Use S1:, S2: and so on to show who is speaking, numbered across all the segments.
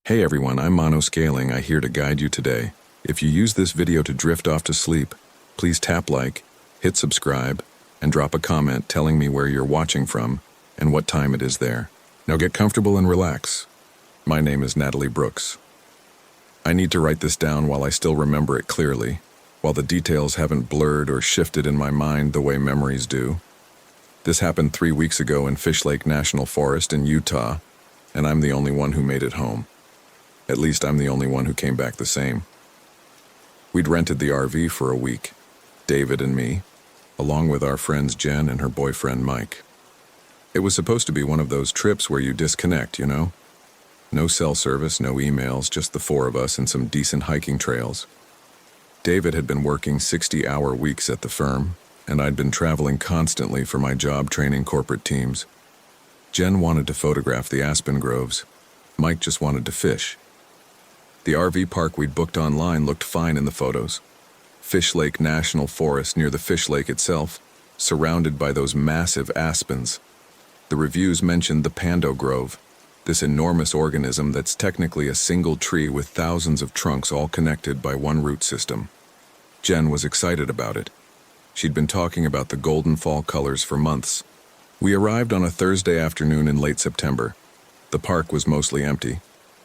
S1: Hey everyone, I'm Mono Scaling. I'm here to guide you today. If you use this video to drift off to sleep, please tap like, hit subscribe, and drop a comment telling me where you're watching from and what time it is there. Now get comfortable and relax. My name is Natalie Brooks. I need to write this down while I still remember it clearly, while the details haven't blurred or shifted in my mind the way memories do. This happened 3 weeks ago in Fish Lake National Forest in Utah, and I'm the only one who made it home. At least I'm the only one who came back the same. We'd rented the RV for a week, David and me, along with our friends Jen and her boyfriend Mike. It was supposed to be one of those trips where you disconnect, you know? No cell service, no emails, just the four of us and some decent hiking trails. David had been working 60-hour weeks at the firm, and I'd been traveling constantly for my job training corporate teams. Jen wanted to photograph the aspen groves. Mike just wanted to fish. The RV park we'd booked online looked fine in the photos. Fish Lake National Forest near the fish lake itself, surrounded by those massive aspens. The reviews mentioned the Pando Grove, this enormous organism that's technically a single tree with thousands of trunks all connected by one root system. Jen was excited about it. She'd been talking about the golden fall colors for months. We arrived on a Thursday afternoon in late September. The park was mostly empty.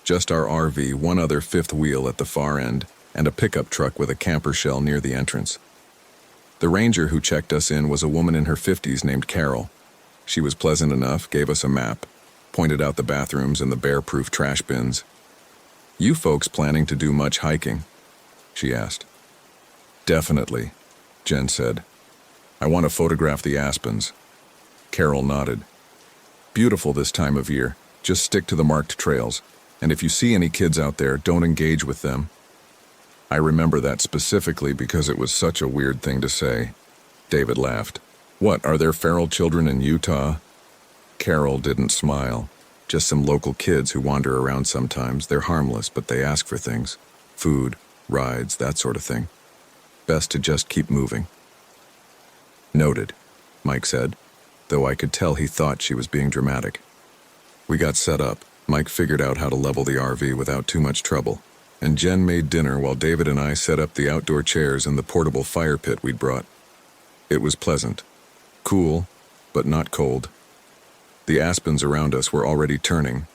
S1: Just our RV, one other fifth wheel at the far end, and a pickup truck with a camper shell near the entrance. The ranger who checked us in was a woman in her 50s named Carol. She was pleasant enough, gave us a map, pointed out the bathrooms and the bear-proof trash bins. "You folks planning to do much hiking?" she asked. "Definitely," Jen said. "I want to photograph the aspens." Carol nodded. "Beautiful this time of year. Just stick to the marked trails. And if you see any kids out there, don't engage with them." I remember that specifically because it was such a weird thing to say. David laughed. "What, are there feral children in Utah?" Carol didn't smile. "Just some local kids who wander around sometimes. They're harmless, but they ask for things. Food, rides, that sort of thing. Best to just keep moving." "Noted," Mike said, though I could tell he thought she was being dramatic. We got set up. Mike figured out how to level the RV without too much trouble, and Jen made dinner while David and I set up the outdoor chairs and the portable fire pit we'd brought. It was pleasant. Cool, but not cold. The aspens around us were already turning,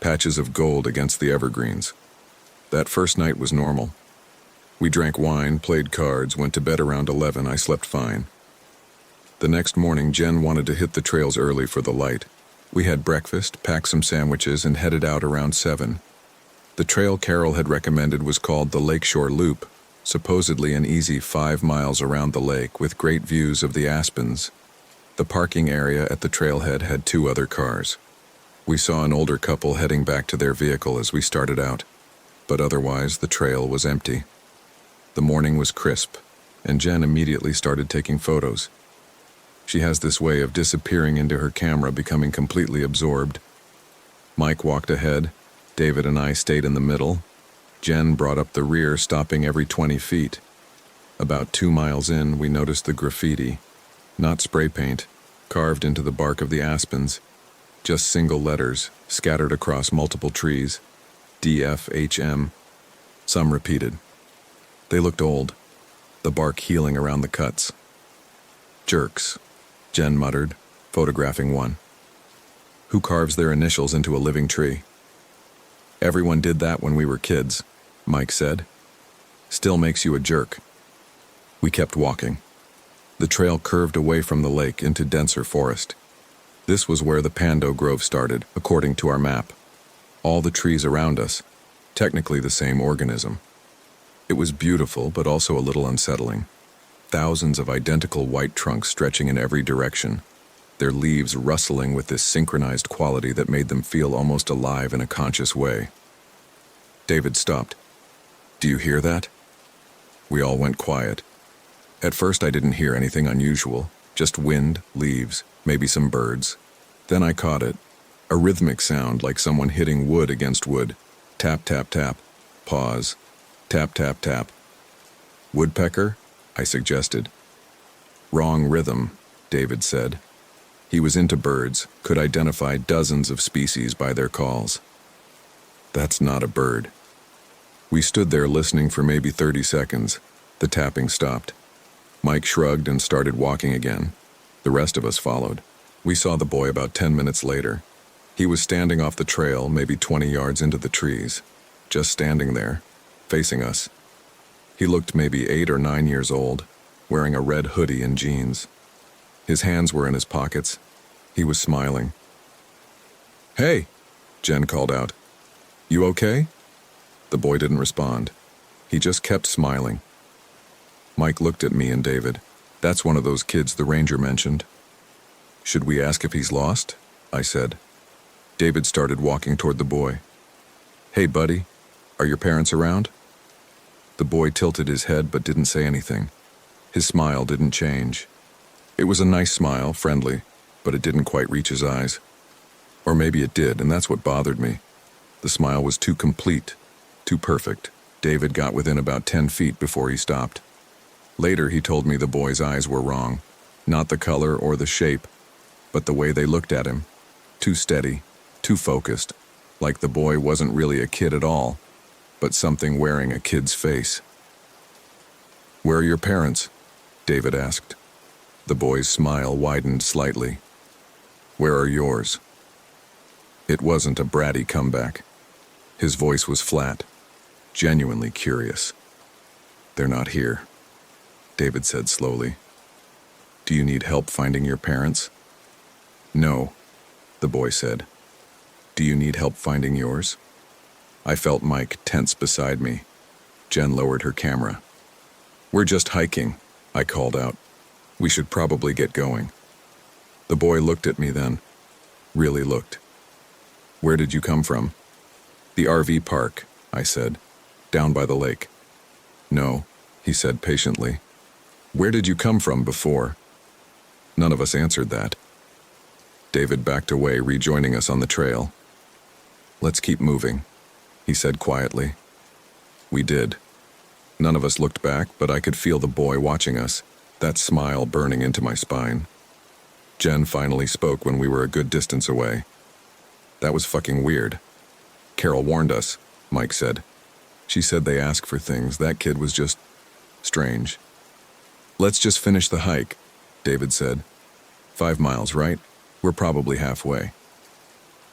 S1: patches of gold against the evergreens. That first night was normal. We drank wine, played cards, went to bed around 11. I slept fine. The next morning, Jen wanted to hit the trails early for the light. We had breakfast, packed some sandwiches, and headed out around 7. The trail Carol had recommended was called the Lakeshore Loop, supposedly an easy 5 miles around the lake with great views of the aspens. The parking area at the trailhead had 2 other cars. We saw an older couple heading back to their vehicle as we started out, but otherwise the trail was empty. The morning was crisp, and Jen immediately started taking photos. She has this way of disappearing into her camera, becoming completely absorbed. Mike walked ahead. David and I stayed in the middle. Jen brought up the rear, stopping every 20 feet. About 2 miles in, we noticed the graffiti. Not spray paint, carved into the bark of the aspens. Just single letters, scattered across multiple trees. DFHM. Some repeated. They looked old, the bark healing around the cuts. "Jerks," Jen muttered, photographing one. "Who carves their initials into a living tree?" "Everyone did that when we were kids," Mike said. "Still makes you a jerk." We kept walking. The trail curved away from the lake into denser forest. This was where the Pando Grove started, according to our map. All the trees around us, technically the same organism. It was beautiful, but also a little unsettling. Thousands of identical white trunks stretching in every direction, their leaves rustling with this synchronized quality that made them feel almost alive in a conscious way. David stopped. "Do you hear that?" We all went quiet. At first I didn't hear anything unusual, just wind, leaves, maybe some birds. Then I caught it, a rhythmic sound like someone hitting wood against wood. Tap, tap, tap. Pause. Tap, tap, tap. "Woodpecker?" I suggested. "Wrong rhythm," David said. He was into birds, could identify dozens of species by their calls. That's not a bird. We stood there listening for maybe 30 seconds. The tapping stopped. Mike shrugged and started walking again. The rest of us followed. We saw the boy about 10 minutes later. He was standing off the trail, maybe 20 yards into the trees, just standing there, facing us. He looked maybe 8 or 9 years old, wearing a red hoodie and jeans. His hands were in his pockets. He was smiling. "Hey," Jen called out. "You okay?" The boy didn't respond. He just kept smiling. Mike looked at me and David. "That's one of those kids the ranger mentioned." "Should we ask if he's lost?" I said. David started walking toward the boy. "Hey, buddy, are your parents around?" The boy tilted his head but didn't say anything. His smile didn't change. It was a nice smile, friendly, but it didn't quite reach his eyes. Or maybe it did, and that's what bothered me. The smile was too complete, too perfect. David got within about 10 feet before he stopped. Later, he told me the boy's eyes were wrong. Not the color or the shape, but the way they looked at him. Too steady, too focused, like the boy wasn't really a kid at all, but something wearing a kid's face. "Where are your parents?" David asked. The boy's smile widened slightly. "Where are yours?" It wasn't a bratty comeback. His voice was flat, genuinely curious. "They're not here," David said slowly. "Do you need help finding your parents?" "No," the boy said. "Do you need help finding yours?" I felt Mike tense beside me. Jen lowered her camera. "We're just hiking," I called out. "We should probably get going." The boy looked at me then. Really looked. "Where did you come from?" "The RV park," I said. "Down by the lake." "No," he said patiently. "Where did you come from before?" None of us answered that. David backed away, rejoining us on the trail. "Let's keep moving," he said quietly. We did. None of us looked back, but I could feel the boy watching us, that smile burning into my spine. Jen finally spoke when we were a good distance away. "That was fucking weird." "Carol warned us," Mike said. "She said they ask for things. That kid was just strange." "Let's just finish the hike," David said. 5 miles, right? We're probably halfway."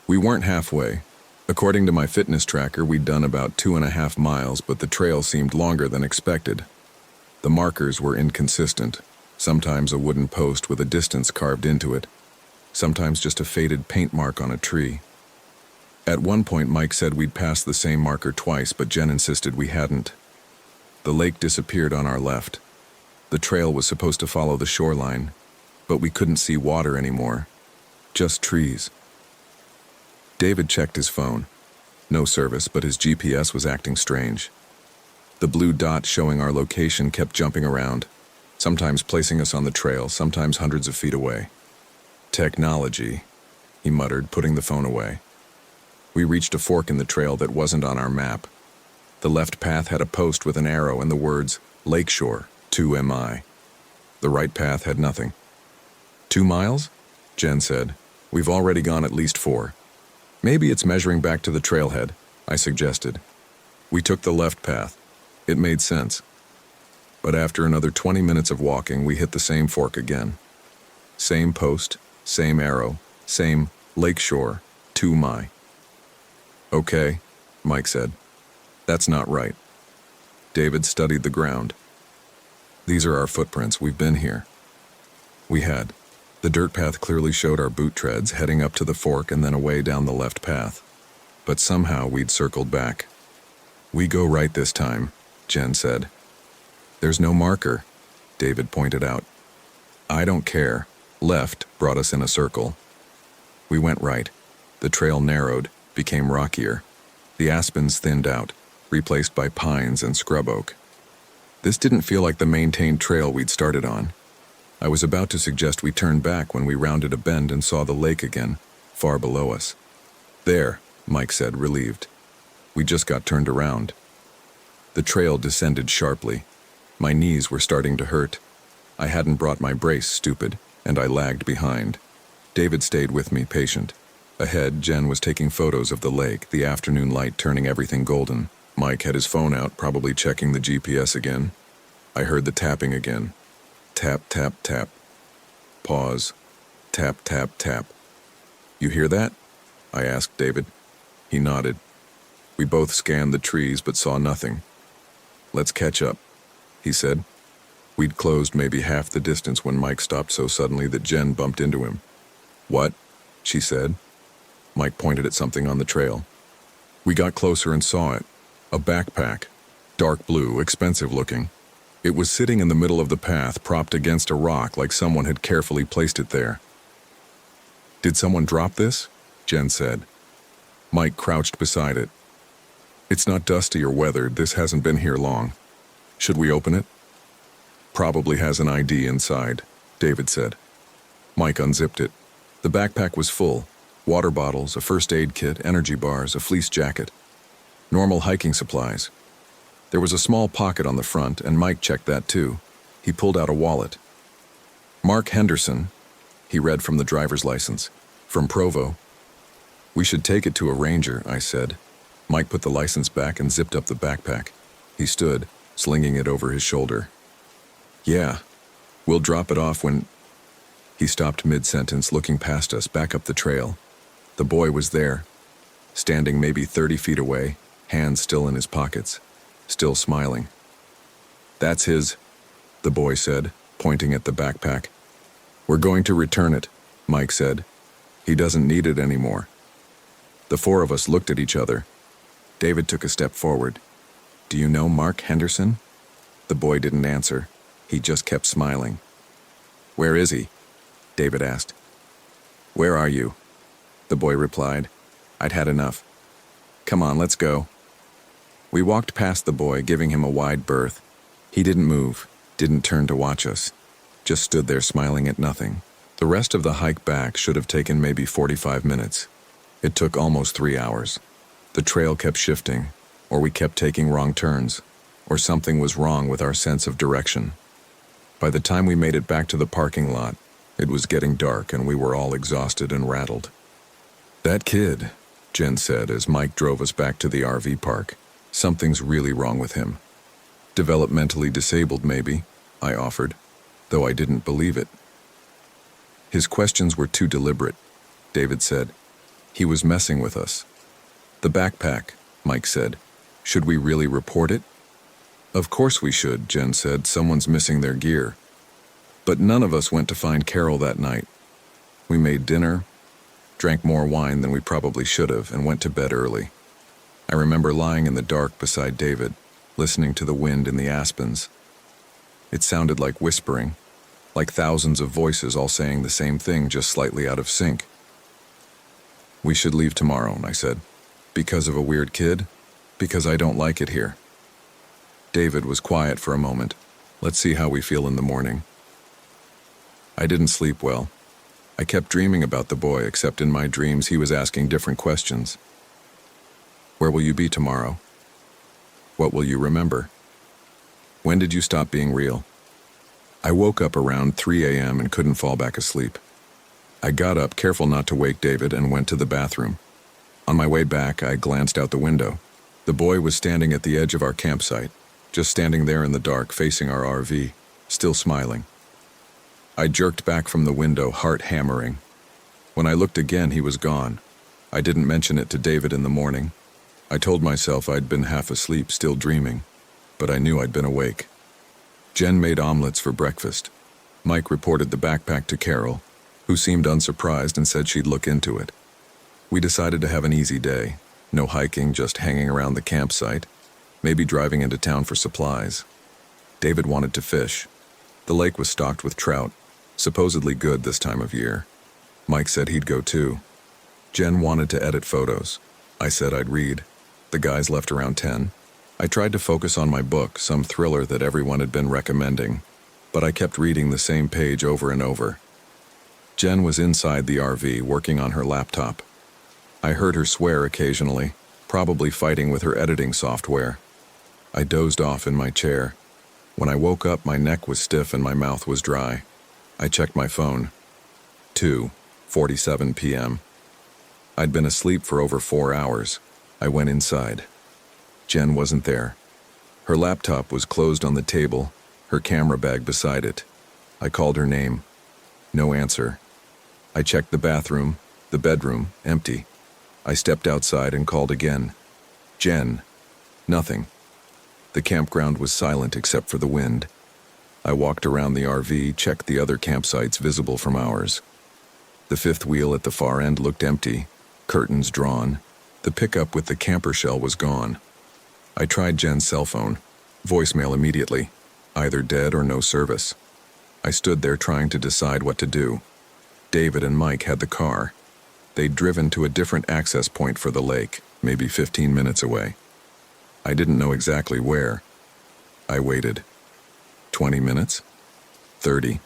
S1: We weren't halfway. According to my fitness tracker, we'd done about 2.5 miles, but the trail seemed longer than expected. The markers were inconsistent. Sometimes a wooden post with a distance carved into it. Sometimes just a faded paint mark on a tree. At one point, Mike said we'd passed the same marker twice, but Jen insisted we hadn't. The lake disappeared on our left. The trail was supposed to follow the shoreline, but we couldn't see water anymore. Just trees. David checked his phone. No service, but his GPS was acting strange. The blue dot showing our location kept jumping around, sometimes placing us on the trail, sometimes hundreds of feet away. "Technology," he muttered, putting the phone away. We reached a fork in the trail that wasn't on our map. The left path had a post with an arrow and the words, "Lakeshore, 2 mi." The right path had nothing. 2 miles? Jen said. "We've already gone at least 4. Maybe it's measuring back to the trailhead," I suggested. We took the left path. It made sense. But after another 20 minutes of walking, we hit the same fork again. Same post, same arrow, same "Lakeshore, 2 mi." "Okay," Mike said. "That's not right." David studied the ground. "These are our footprints. We've been here." We had. The dirt path clearly showed our boot treads heading up to the fork and then away down the left path. But somehow we'd circled back. "We go right this time," Jen said. "There's no marker," David pointed out. "I don't care." Left brought us in a circle. We went right. The trail narrowed, became rockier. The aspens thinned out, replaced by pines and scrub oak. This didn't feel like the maintained trail we'd started on. I was about to suggest we turn back when we rounded a bend and saw the lake again, far below us. "There," Mike said, relieved. We just got turned around. The trail descended sharply. My knees were starting to hurt. I hadn't brought my brace, stupid, and I lagged behind. David stayed with me, patient. Ahead, Jen was taking photos of the lake, the afternoon light turning everything golden. Mike had his phone out, probably checking the GPS again. I heard the tapping again. Tap, tap, tap. Pause. Tap, tap, tap. You hear that? I asked David. He nodded. We both scanned the trees but saw nothing. Let's catch up, he said. We'd closed maybe half the distance when Mike stopped so suddenly that Jen bumped into him. What? She said. Mike pointed at something on the trail. We got closer and saw it. A backpack. Dark blue, expensive looking. It was sitting in the middle of the path, propped against a rock like someone had carefully placed it there. Did someone drop this? Jen said. Mike crouched beside it. It's not dusty or weathered. This hasn't been here long. Should we open it? Probably has an ID inside, David said. Mike unzipped it. The backpack was full. Water bottles, a first aid kit, energy bars, a fleece jacket. Normal hiking supplies. There was a small pocket on the front, and Mike checked that too. He pulled out a wallet. Mark Henderson, he read from the driver's license. From Provo. We should take it to a ranger, I said. Mike put the license back and zipped up the backpack. He stood, slinging it over his shoulder. Yeah, we'll drop it off when... He stopped mid-sentence, looking past us, back up the trail. The boy was there, standing maybe 30 feet away, hands still in his pockets, still smiling. That's his, the boy said, pointing at the backpack. We're going to return it, Mike said. He doesn't need it anymore. The four of us looked at each other. David took a step forward. Do you know Mark Henderson? The boy didn't answer. He just kept smiling. Where is he? David asked. Where are you? The boy replied. I'd had enough. Come on, let's go. We walked past the boy, giving him a wide berth. He didn't move, didn't turn to watch us, just stood there smiling at nothing. The rest of the hike back should have taken maybe 45 minutes. It took almost 3 hours. The trail kept shifting, or we kept taking wrong turns, or something was wrong with our sense of direction. By the time we made it back to the parking lot, it was getting dark and we were all exhausted and rattled. That kid, Jen said as Mike drove us back to the RV park. Something's really wrong with him. Developmentally disabled, maybe, I offered, though I didn't believe it. His questions were too deliberate, David said. He was messing with us. The backpack, Mike said. Should we really report it? Of course we should, Jen said. Someone's missing their gear. But none of us went to find Carol that night. We made dinner, drank more wine than we probably should have, and went to bed early. I remember lying in the dark beside David, listening to the wind in the aspens. It sounded like whispering, like thousands of voices all saying the same thing, just slightly out of sync. We should leave tomorrow, I said. Because of a weird kid? Because I don't like it here. David was quiet for a moment. Let's see how we feel in the morning. I didn't sleep well. I kept dreaming about the boy, except in my dreams he was asking different questions. Where will you be tomorrow? What will you remember? When did you stop being real? I woke up around 3 a.m. and couldn't fall back asleep. I got up, careful not to wake David, and went to the bathroom. On my way back, I glanced out the window. The boy was standing at the edge of our campsite, just standing there in the dark, facing our RV, still smiling. I jerked back from the window, heart hammering. When I looked again, he was gone. I didn't mention it to David in the morning. I told myself I'd been half asleep, still dreaming, but I knew I'd been awake. Jen made omelets for breakfast. Mike reported the backpack to Carol, who seemed unsurprised and said she'd look into it. We decided to have an easy day. No hiking, just hanging around the campsite, maybe driving into town for supplies. David wanted to fish. The lake was stocked with trout, supposedly good this time of year. Mike said he'd go too. Jen wanted to edit photos. I said I'd read. The guys left around 10. I tried to focus on my book, some thriller that everyone had been recommending, but I kept reading the same page over and over. Jen was inside the RV working on her laptop. I heard her swear occasionally, probably fighting with her editing software. I dozed off in my chair. When I woke up, my neck was stiff and my mouth was dry. I checked my phone. 2:47 p.m. I'd been asleep for over 4 hours. I went inside. Jen wasn't there. Her laptop was closed on the table, her camera bag beside it. I called her name. No answer. I checked the bathroom, the bedroom, empty. I stepped outside and called again. Jen. Nothing. The campground was silent except for the wind. I walked around the RV, checked the other campsites visible from ours. The fifth wheel at the far end looked empty, curtains drawn. The pickup with the camper shell was gone. I tried Jen's cell phone. Voicemail immediately. Either dead or no service. I stood there trying to decide what to do. David and Mike had the car. They'd driven to a different access point for the lake, maybe 15 minutes away. I didn't know exactly where. I waited. 20 minutes? 30.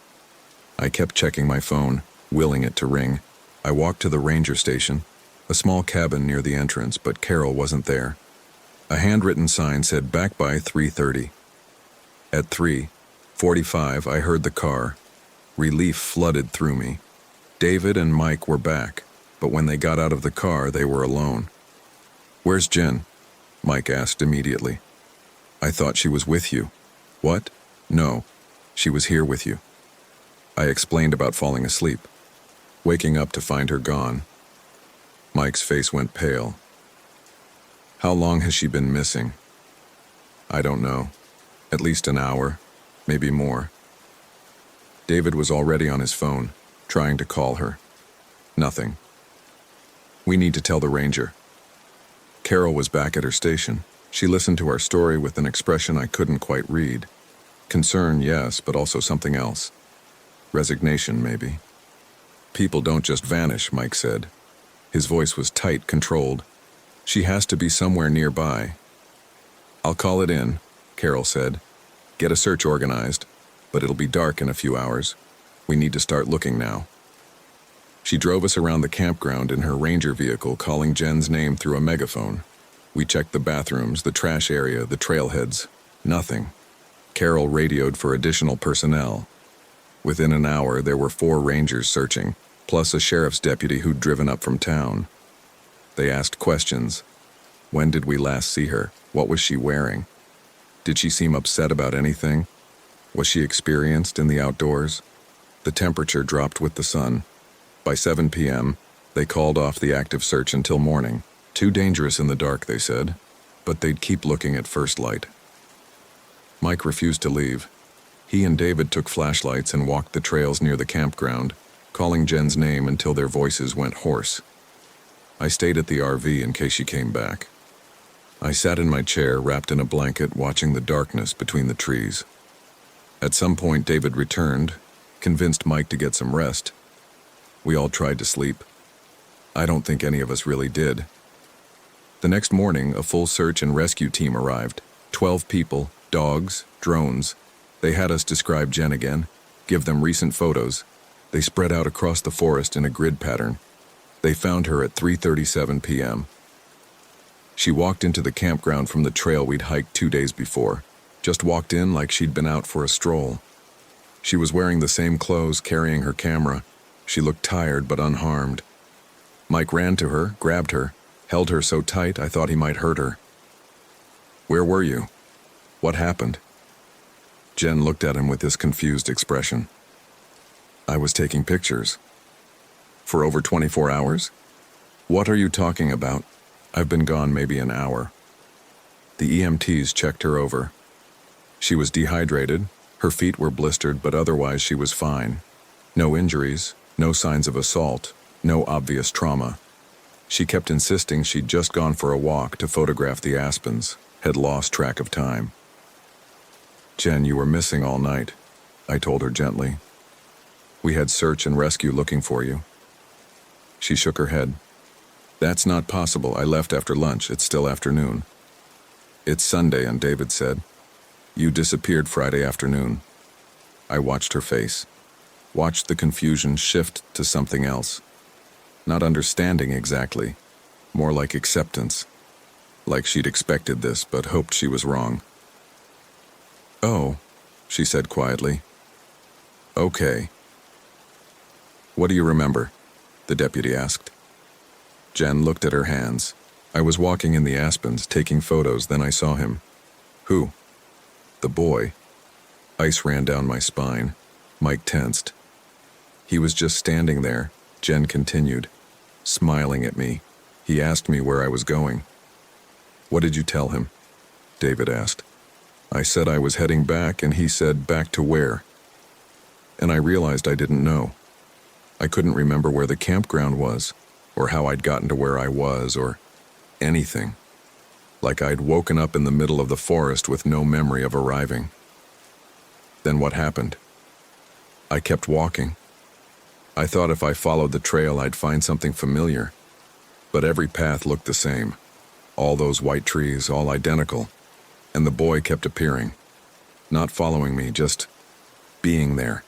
S1: I kept checking my phone, willing it to ring. I walked to the ranger station, a small cabin near the entrance, but Carol wasn't there. A handwritten sign said back by 3:30. At 3:45, I heard the car. Relief flooded through me. David and Mike were back, but when they got out of the car, they were alone. "Where's Jen?" Mike asked immediately. "I thought she was with you." "What?" "No, she was here with you." I explained about falling asleep, waking up to find her gone. Mike's face went pale. "How long has she been missing?" "I don't know. At least an hour, maybe more." David was already on his phone, trying to call her. Nothing. "We need to tell the ranger." Carol was back at her station. She listened to our story with an expression I couldn't quite read. Concern, yes, but also something else. Resignation, maybe. "People don't just vanish," Mike said. His voice was tight, controlled. "She has to be somewhere nearby." "I'll call it in," Carol said. "Get a search organized, but it'll be dark in a few hours. We need to start looking now." She drove us around the campground in her ranger vehicle, calling Jen's name through a megaphone. We checked the bathrooms, the trash area, the trailheads. Nothing. Carol radioed for additional personnel. Within an hour, there were 4 rangers searching, plus a sheriff's deputy who'd driven up from town. They asked questions. When did we last see her? What was she wearing? Did she seem upset about anything? Was she experienced in the outdoors? The temperature dropped with the sun. By 7 p.m., they called off the active search until morning. Too dangerous in the dark, they said, but they'd keep looking at first light. Mike refused to leave. He and David took flashlights and walked the trails near the campground, calling Jen's name until their voices went hoarse. I stayed at the RV in case she came back. I sat in my chair, wrapped in a blanket, watching the darkness between the trees. At some point, David returned, convinced Mike to get some rest. We all tried to sleep. I don't think any of us really did. The next morning, a full search and rescue team arrived. 12 people, dogs, drones. They had us describe Jen again, give them recent photos. They spread out across the forest in a grid pattern. They found her at 3:37 p.m. She walked into the campground from the trail we'd hiked 2 days before. Just walked in like she'd been out for a stroll. She was wearing the same clothes, carrying her camera. She looked tired but unharmed. Mike ran to her, grabbed her, held her so tight I thought he might hurt her. "Where were you? What happened?" Jen looked at him with this confused expression. "I was taking pictures." "For over 24 hours? What are you talking about?" "I've been gone maybe an hour." The EMTs checked her over. She was dehydrated, her feet were blistered, but otherwise she was fine. No injuries, no signs of assault, no obvious trauma. She kept insisting she'd just gone for a walk to photograph the aspens, had lost track of time. "Jen, you were missing all night," I told her gently. "We had search and rescue looking for you." She shook her head. "That's not possible. I left after lunch. It's still afternoon." "It's Sunday," and David said. "You disappeared Friday afternoon." I watched her face, watched the confusion shift to something else. Not understanding exactly, more like acceptance. Like she'd expected this, but hoped she was wrong. "Oh," she said quietly. "Okay." "What do you remember?" the deputy asked. Jen looked at her hands. I was walking in the aspens, taking photos, then I saw him. Who? The boy. Ice ran down my spine. Mike tensed. He was just standing there, Jen continued, smiling at me. He asked me where I was going. What did you tell him? David asked. I said I was heading back, and he said, back to where? And I realized I didn't know. I couldn't remember where the campground was, or how I'd gotten to where I was, or anything. Like I'd woken up in the middle of the forest with no memory of arriving. Then what happened? I kept walking. I thought if I followed the trail I'd find something familiar, but every path looked the same. All those white trees, all identical, and the boy kept appearing. Not following me, just being there.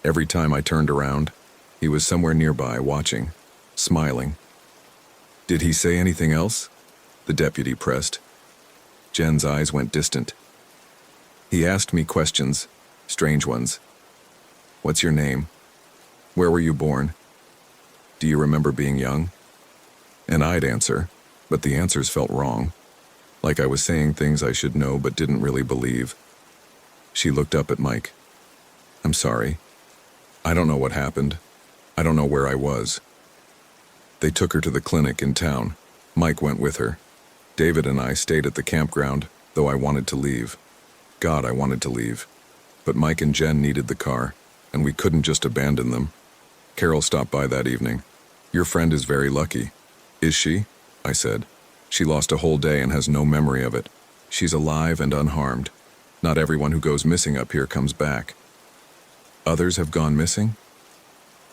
S1: Every time I turned around, he was somewhere nearby, watching, smiling. Did he say anything else? The deputy pressed. Jen's eyes went distant. He asked me questions, strange ones. What's your name? Where were you born? Do you remember being young? And I'd answer, but the answers felt wrong, like I was saying things I should know but didn't really believe. She looked up at Mike. I'm sorry. I don't know what happened. I don't know where I was. They took her to the clinic in town. Mike went with her. David and I stayed at the campground, though I wanted to leave. God, I wanted to leave. But Mike and Jen needed the car, and we couldn't just abandon them. Carol stopped by that evening. Your friend is very lucky. Is she? I said. She lost a whole day and has no memory of it. She's alive and unharmed. Not everyone who goes missing up here comes back. Others have gone missing?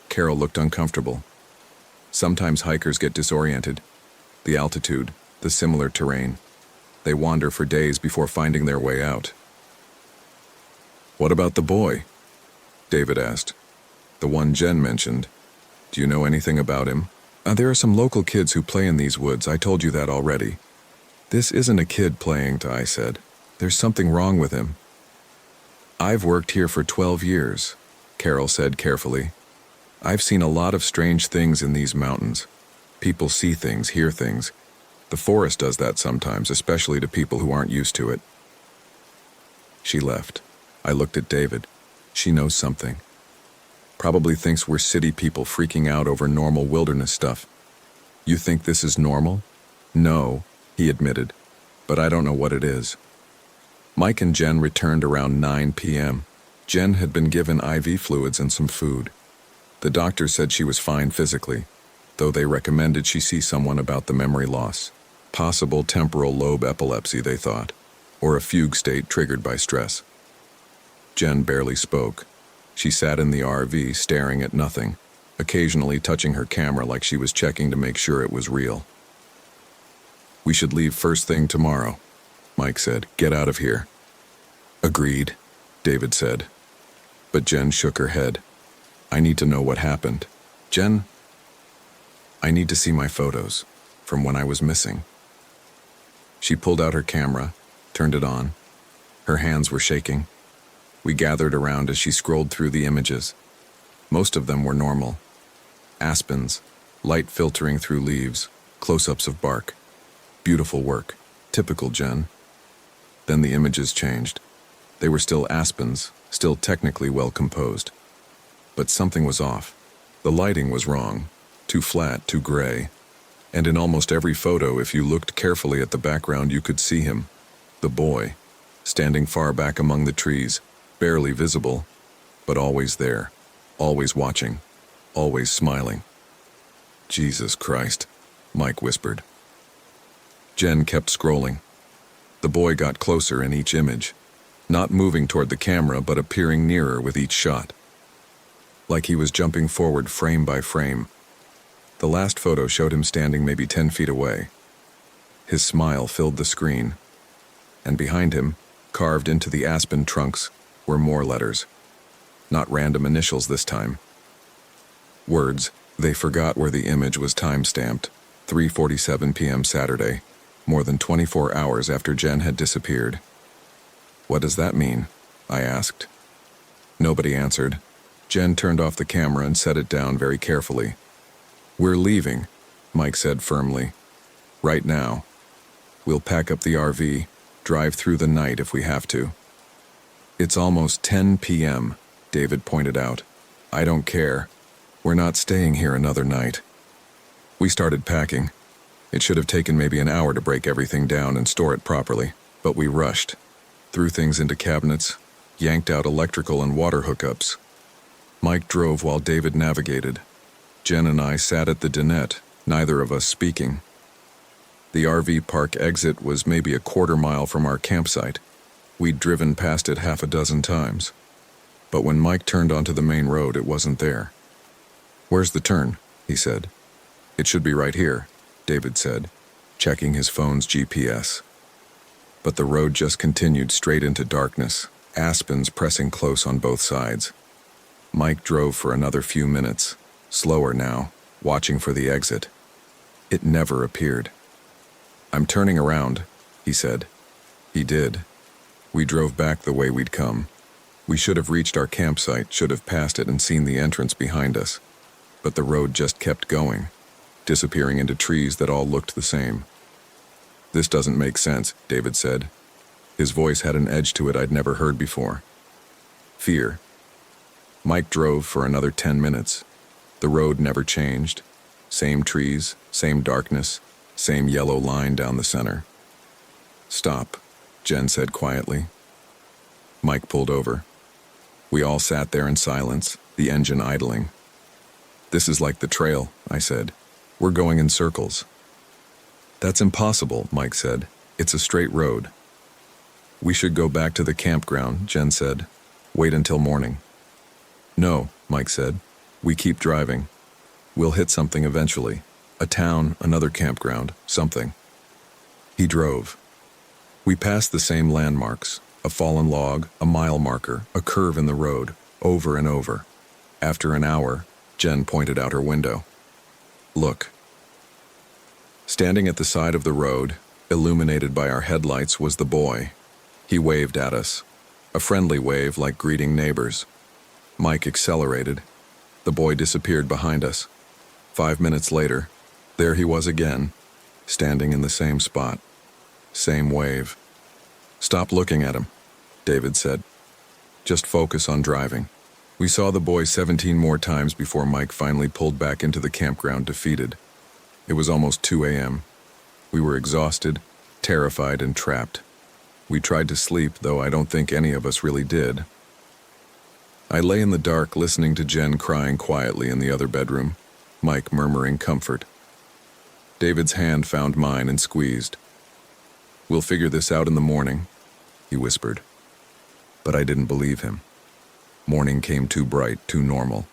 S1: Carol looked uncomfortable. Sometimes hikers get disoriented. The altitude, the similar terrain. They wander for days before finding their way out. What about the boy? David asked. The one Jen mentioned. Do you know anything about him? There are some local kids who play in these woods. I told you that already. This isn't a kid playing, I said. There's something wrong with him. I've worked here for 12 years, Carol said carefully. I've seen a lot of strange things in these mountains. People see things, hear things. The forest does that sometimes, especially to people who aren't used to it. She left. I looked at David. She knows something. Probably thinks we're city people freaking out over normal wilderness stuff. You think this is normal? No, he admitted, but I don't know what it is. Mike and Jen returned around 9 p.m. Jen had been given IV fluids and some food. The doctor said she was fine physically, though they recommended she see someone about the memory loss. Possible temporal lobe epilepsy, they thought, or a fugue state triggered by stress. Jen barely spoke. She sat in the RV staring at nothing, occasionally touching her camera like she was checking to make sure it was real. We should leave first thing tomorrow, Mike said. Get out of here. Agreed, David said. But Jen shook her head. I need to know what happened. Jen, I need to see my photos from when I was missing. She pulled out her camera, turned it on. Her hands were shaking. We gathered around as she scrolled through the images. Most of them were normal. Aspens, light filtering through leaves, close-ups of bark. Beautiful work. Typical Jen. Then the images changed. They were still aspens, still technically well composed. But something was off. The lighting was wrong. Too flat, too gray. And in almost every photo, if you looked carefully at the background, you could see him. The boy, standing far back among the trees, barely visible, but always there, always watching, always smiling. Jesus Christ, Mike whispered. Jen kept scrolling. The boy got closer in each image, not moving toward the camera but appearing nearer with each shot. Like he was jumping forward frame by frame. The last photo showed him standing maybe 10 feet away. His smile filled the screen, and behind him, carved into the aspen trunks, were more letters. Not random initials this time. Words they forgot where the image was time-stamped, 3:47 p.m. Saturday, more than 24 hours after Jen had disappeared. What does that mean? I asked. Nobody answered. Jen turned off the camera and set it down very carefully. We're leaving, Mike said firmly. Right now. We'll pack up the RV, drive through the night if we have to. It's almost 10 p.m., David pointed out. I don't care. We're not staying here another night. We started packing. It should have taken maybe an hour to break everything down and store it properly, but we rushed. Threw things into cabinets, yanked out electrical and water hookups. Mike drove while David navigated. Jen and I sat at the dinette, neither of us speaking. The RV park exit was maybe a quarter-mile from our campsite. We'd driven past it half a dozen times. But when Mike turned onto the main road, it wasn't there. Where's the turn? He said. It should be right here, David said, checking his phone's GPS. But the road just continued straight into darkness, aspens pressing close on both sides. Mike drove for another few minutes, slower now, watching for the exit. It never appeared. I'm turning around, he said. He did. We drove back the way we'd come. We should have reached our campsite, should have passed it and seen the entrance behind us. But the road just kept going, disappearing into trees that all looked the same. This doesn't make sense, David said. His voice had an edge to it I'd never heard before. Fear. Mike drove for another 10 minutes. The road never changed. Same trees, same darkness, same yellow line down the center. Stop, Jen said quietly. Mike pulled over. We all sat there in silence, the engine idling. This is like the trail, I said. We're going in circles. That's impossible, Mike said. It's a straight road. We should go back to the campground, Jen said. Wait until morning. No, Mike said. We keep driving. We'll hit something eventually. A town, another campground, something. He drove. We passed the same landmarks, a fallen log, a mile marker, a curve in the road, over and over. After an hour, Jen pointed out her window. Look. Standing at the side of the road, illuminated by our headlights, was the boy. He waved at us, a friendly wave like greeting neighbors. Mike accelerated. The boy disappeared behind us. 5 minutes later, there he was again, standing in the same spot. Same wave. Stop looking at him, David said. Just focus on driving. We saw the boy 17 more times before Mike finally pulled back into the campground defeated. It was almost 2 a.m. We were exhausted, terrified, and trapped. We tried to sleep, though I don't think any of us really did. I lay in the dark listening to Jen crying quietly in the other bedroom, Mike murmuring comfort. David's hand found mine and squeezed. We'll figure this out in the morning, he whispered. But I didn't believe him. Morning came too bright, too normal.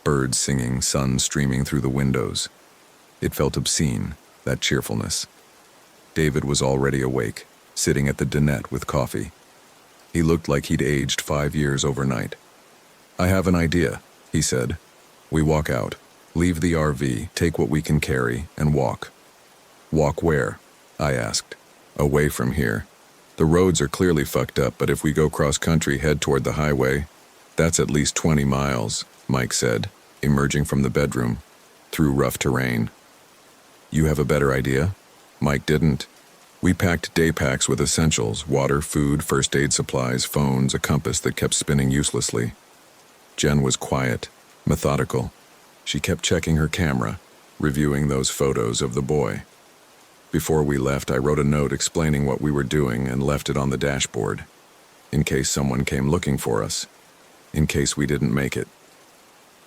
S1: Birds singing, sun streaming through the windows. It felt obscene, that cheerfulness. David was already awake, sitting at the dinette with coffee. He looked like he'd aged 5 years overnight. I have an idea, he said. We walk out, leave the RV, take what we can carry, and walk. Walk where? I asked. Away from here. The roads are clearly fucked up, but if we go cross-country, head toward the highway, that's at least 20 miles, Mike said, emerging from the bedroom, through rough terrain. You have a better idea? Mike didn't. We packed day packs with essentials, water, food, first aid supplies, phones, a compass that kept spinning uselessly. Jen was quiet, methodical. She kept checking her camera, reviewing those photos of the boy. Before we left, I wrote a note explaining what we were doing and left it on the dashboard, in case someone came looking for us, in case we didn't make it.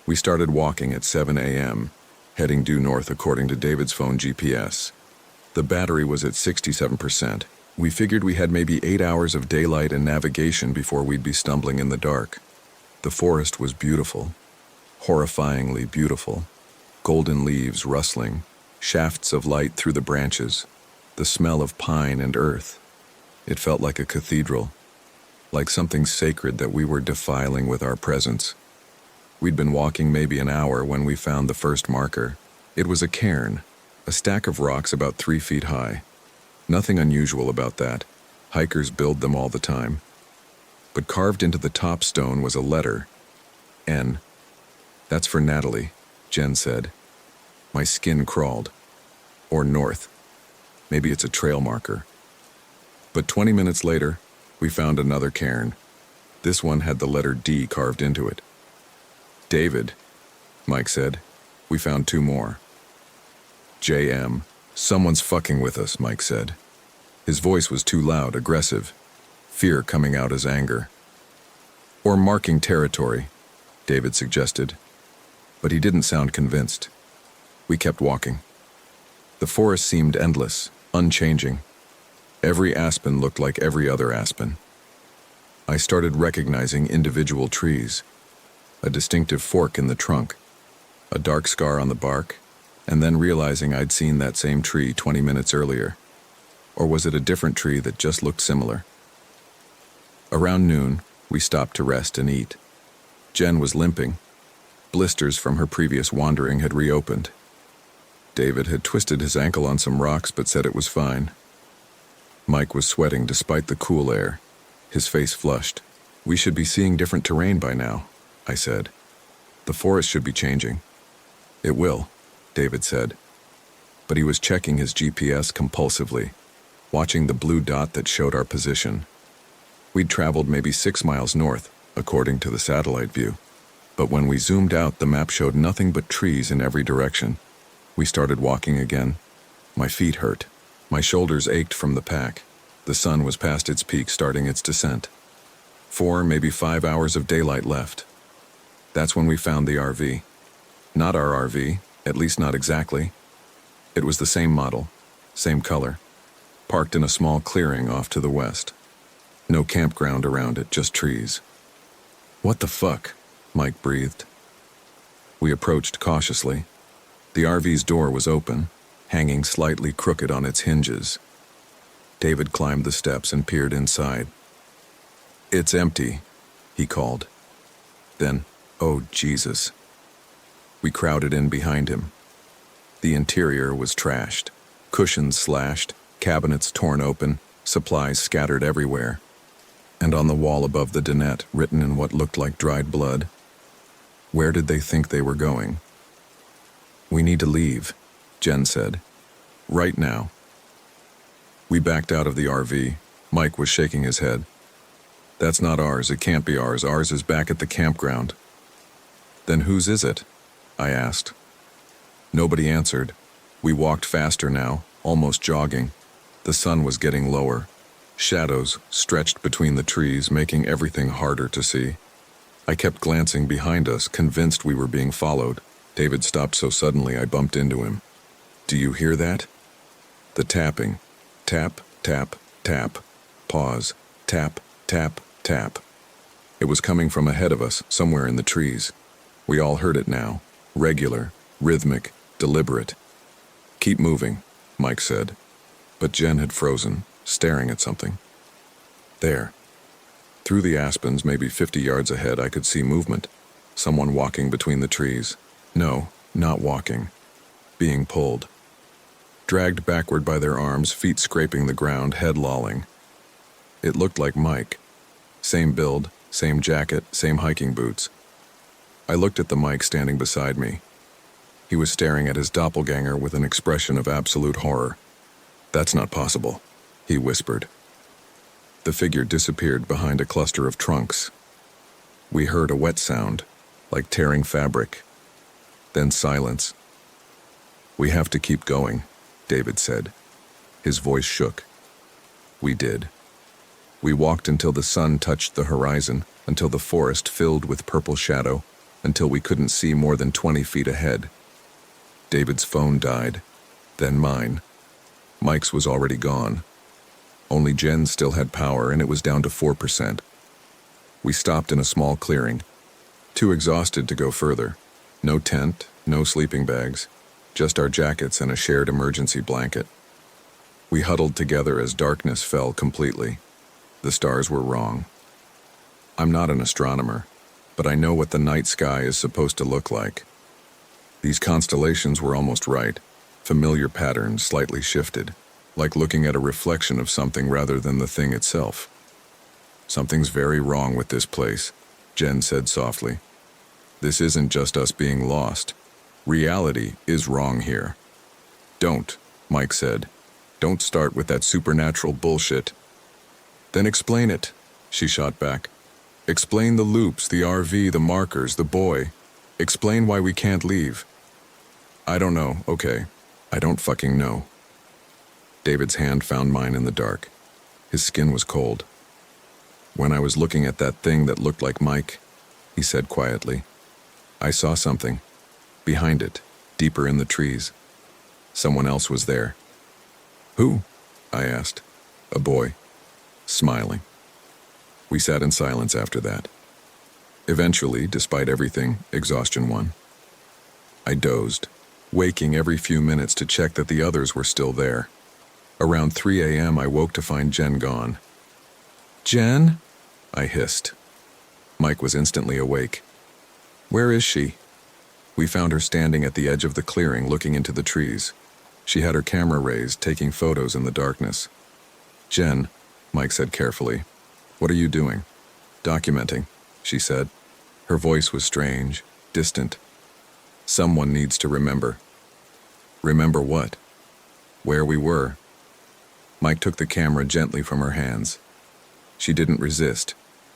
S1: We started walking at 7 a.m., heading due north according to David's phone GPS. The battery was at 67%. We figured we had maybe 8 hours of daylight and navigation before we'd be stumbling in the dark. The forest was beautiful, horrifyingly beautiful. Golden leaves rustling, shafts of light through the branches, the smell of pine and earth. It felt like a cathedral, like something sacred that we were defiling with our presence. We'd been walking maybe an hour when we found the first marker. It was a cairn, a stack of rocks about 3 feet high. Nothing unusual about that. Hikers build them all the time. But carved into the top stone was a letter, N. That's for Natalie, Jen said. My skin crawled. Or north. Maybe it's a trail marker. But 20 minutes later, we found another cairn. This one had the letter D carved into it. David, Mike said. We found 2 more. JM. Someone's fucking with us, Mike said. His voice was too loud, aggressive, fear coming out as anger. Or marking territory, David suggested. But he didn't sound convinced. We kept walking. The forest seemed endless, unchanging. Every aspen looked like every other aspen. I started recognizing individual trees, a distinctive fork in the trunk, a dark scar on the bark, and then realizing I'd seen that same tree 20 minutes earlier. Or was it a different tree that just looked similar? Around noon, we stopped to rest and eat. Jen was limping. Blisters from her previous wandering had reopened. David had twisted his ankle on some rocks but said it was fine. Mike was sweating despite the cool air, his face flushed. We should be seeing different terrain by now, I said. The forest should be changing. It will, David said. But he was checking his GPS compulsively, watching the blue dot that showed our position. We'd traveled maybe 6 miles north, according to the satellite view. But when we zoomed out, the map showed nothing but trees in every direction. We started walking again. My feet hurt. My shoulders ached from the pack. The sun was past its peak, starting its descent. 4, maybe 5 hours of daylight left. That's when we found the RV. Not our RV, at least not exactly. It was the same model, same color, parked in a small clearing off to the west. No campground around it, just trees. What the fuck? Mike breathed. We approached cautiously. The RV's door was open, hanging slightly crooked on its hinges. David climbed the steps and peered inside. It's empty, he called. Then, oh Jesus. We crowded in behind him. The interior was trashed, cushions slashed, cabinets torn open, supplies scattered everywhere. And on the wall above the dinette, written in what looked like dried blood, where did they think they were going? We need to leave, Jen said. Right now. We backed out of the RV. Mike was shaking his head. That's not ours. It can't be ours. Ours is back at the campground. Then whose is it? I asked. Nobody answered. We walked faster now, almost jogging. The sun was getting lower. Shadows stretched between the trees, making everything harder to see. I kept glancing behind us, convinced we were being followed. David stopped so suddenly I bumped into him. Do you hear that? The tapping. Tap, tap, tap. Pause. Tap, tap, tap. It was coming from ahead of us, somewhere in the trees. We all heard it now. Regular, rhythmic, deliberate. Keep moving, Mike said. But Jen had frozen, staring at something. There. Through the aspens, maybe 50 yards ahead, I could see movement. Someone walking between the trees. No, not walking. Being pulled. Dragged backward by their arms, feet scraping the ground, head lolling. It looked like Mike. Same build, same jacket, same hiking boots. I looked at the Mike standing beside me. He was staring at his doppelganger with an expression of absolute horror. That's not possible, he whispered. The figure disappeared behind a cluster of trunks. We heard a wet sound, like tearing fabric. Then silence. We have to keep going, David said. His voice shook. We did. We walked until the sun touched the horizon, until the forest filled with purple shadow, until we couldn't see more than 20 feet ahead. David's phone died, then mine. Mike's was already gone. Only Jen still had power, and it was down to 4%. We stopped in a small clearing, too exhausted to go further. No tent, no sleeping bags, just our jackets and a shared emergency blanket. We huddled together as darkness fell completely. The stars were wrong. I'm not an astronomer, but I know what the night sky is supposed to look like. These constellations were almost right, familiar patterns slightly shifted, like looking at a reflection of something rather than the thing itself. Something's very wrong with this place, Jen said softly. This isn't just us being lost. Reality is wrong here. Don't, Mike said. "Don't start with that supernatural bullshit." "Then explain it," she shot back. "Explain the loops, the RV, the markers, the boy. Explain why we can't leave." "I don't know, okay. I don't fucking know." David's hand found mine in the dark. His skin was cold. "When I was looking at that thing that looked like Mike," he said quietly, "I saw something. Behind it, deeper in the trees. Someone else was there." "Who?" I asked. "A boy." Smiling. We sat in silence after that. Eventually, despite everything, exhaustion won. I dozed, waking every few minutes to check that the others were still there. Around 3 a.m. I woke to find Jen gone. "Jen?" I hissed. Mike was instantly awake. "Where is she?" We found her standing at the edge of the clearing looking into the trees. She had her camera raised, taking photos in the darkness. "Jen," Mike said carefully, "what are you doing?" "Documenting," she said. Her voice was strange, distant. "Someone needs to remember." "Remember what?" "Where we were." Mike took the camera gently from her hands. She didn't resist.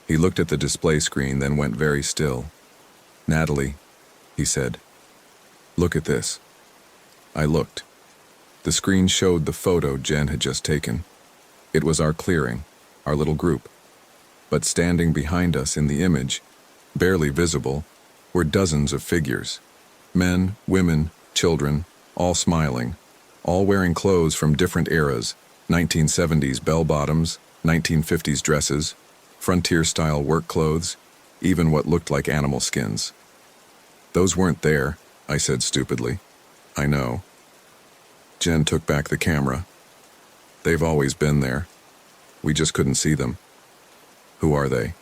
S1: He looked at the display screen, then went very still. "Natalie," he said, "look at this." I looked. The screen showed the photo Jen had just taken. It was our clearing, our little group. But standing behind us in the image, barely visible, were dozens of figures. Men, women, children, all smiling, all wearing clothes from different eras, 1970s bell-bottoms, 1950s dresses, frontier-style work clothes, even what looked like animal skins. "Those weren't there," I said stupidly. "I know." Jen took back the camera. "They've always been there. We just couldn't see them." "Who are they?"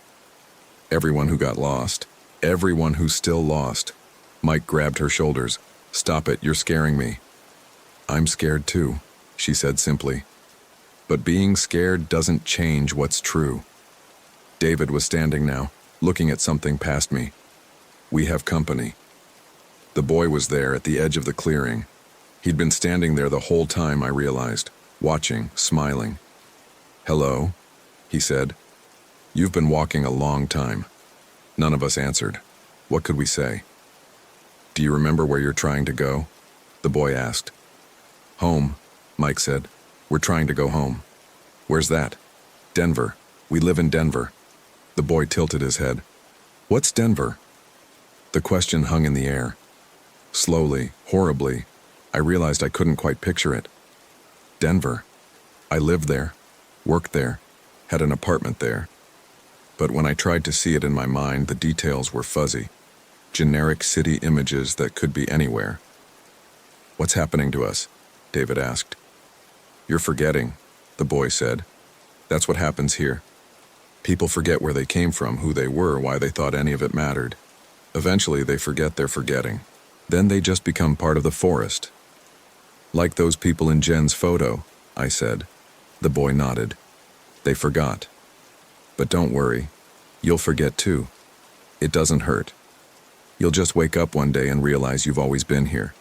S1: "Everyone who got lost. Everyone who's still lost." Mike grabbed her shoulders. "Stop it, you're scaring me." "I'm scared too," she said simply. "But being scared doesn't change what's true." David was standing now, looking at something past me. "We have company." The boy was there at the edge of the clearing. He'd been standing there the whole time, I realized, watching, smiling. "Hello," he said. "You've been walking a long time." None of us answered. What could we say? "Do you remember where you're trying to go?" the boy asked. "Home," Mike said. "We're trying to go home." "Where's that?" "Denver. We live in Denver." The boy tilted his head. "What's Denver?" The question hung in the air. Slowly, horribly, I realized I couldn't quite picture it. Denver. I lived there, worked there, had an apartment there. But when I tried to see it in my mind, the details were fuzzy. Generic city images that could be anywhere. "What's happening to us?" David asked. "You're forgetting," the boy said. "That's what happens here. People forget where they came from, who they were, why they thought any of it mattered. Eventually they forget they're forgetting. Then they just become part of the forest." "Like those people in Jen's photo," I said. The boy nodded. "They forgot. But don't worry. You'll forget too. It doesn't hurt. You'll just wake up one day and realize you've always been here,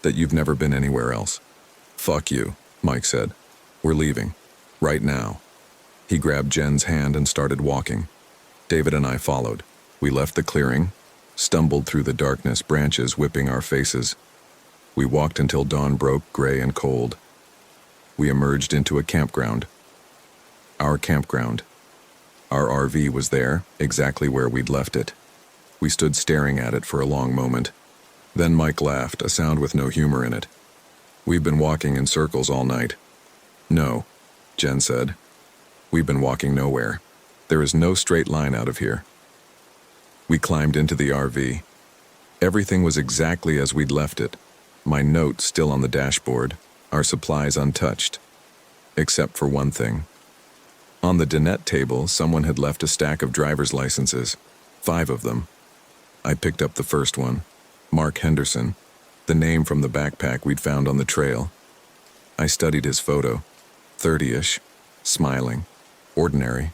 S1: that you've never been anywhere else." "Fuck you," Mike said. "We're leaving. Right now." He grabbed Jen's hand and started walking. David and I followed. We left the clearing, stumbled through the darkness, branches whipping our faces. We walked until dawn broke, gray and cold. We emerged into a campground. Our campground. Our RV was there, exactly where we'd left it. We stood staring at it for a long moment. Then Mike laughed, a sound with no humor in it. "We've been walking in circles all night." "No," Jen said. "We've been walking nowhere. There is no straight line out of here." We climbed into the RV. Everything was exactly as we'd left it. My note still on the dashboard, our supplies untouched. Except for one thing. On the dinette table, someone had left a stack of driver's licenses. 5 of them. I picked up the first one. Mark Henderson. The name from the backpack we'd found on the trail. I studied his photo. 30-ish. Smiling. Ordinary.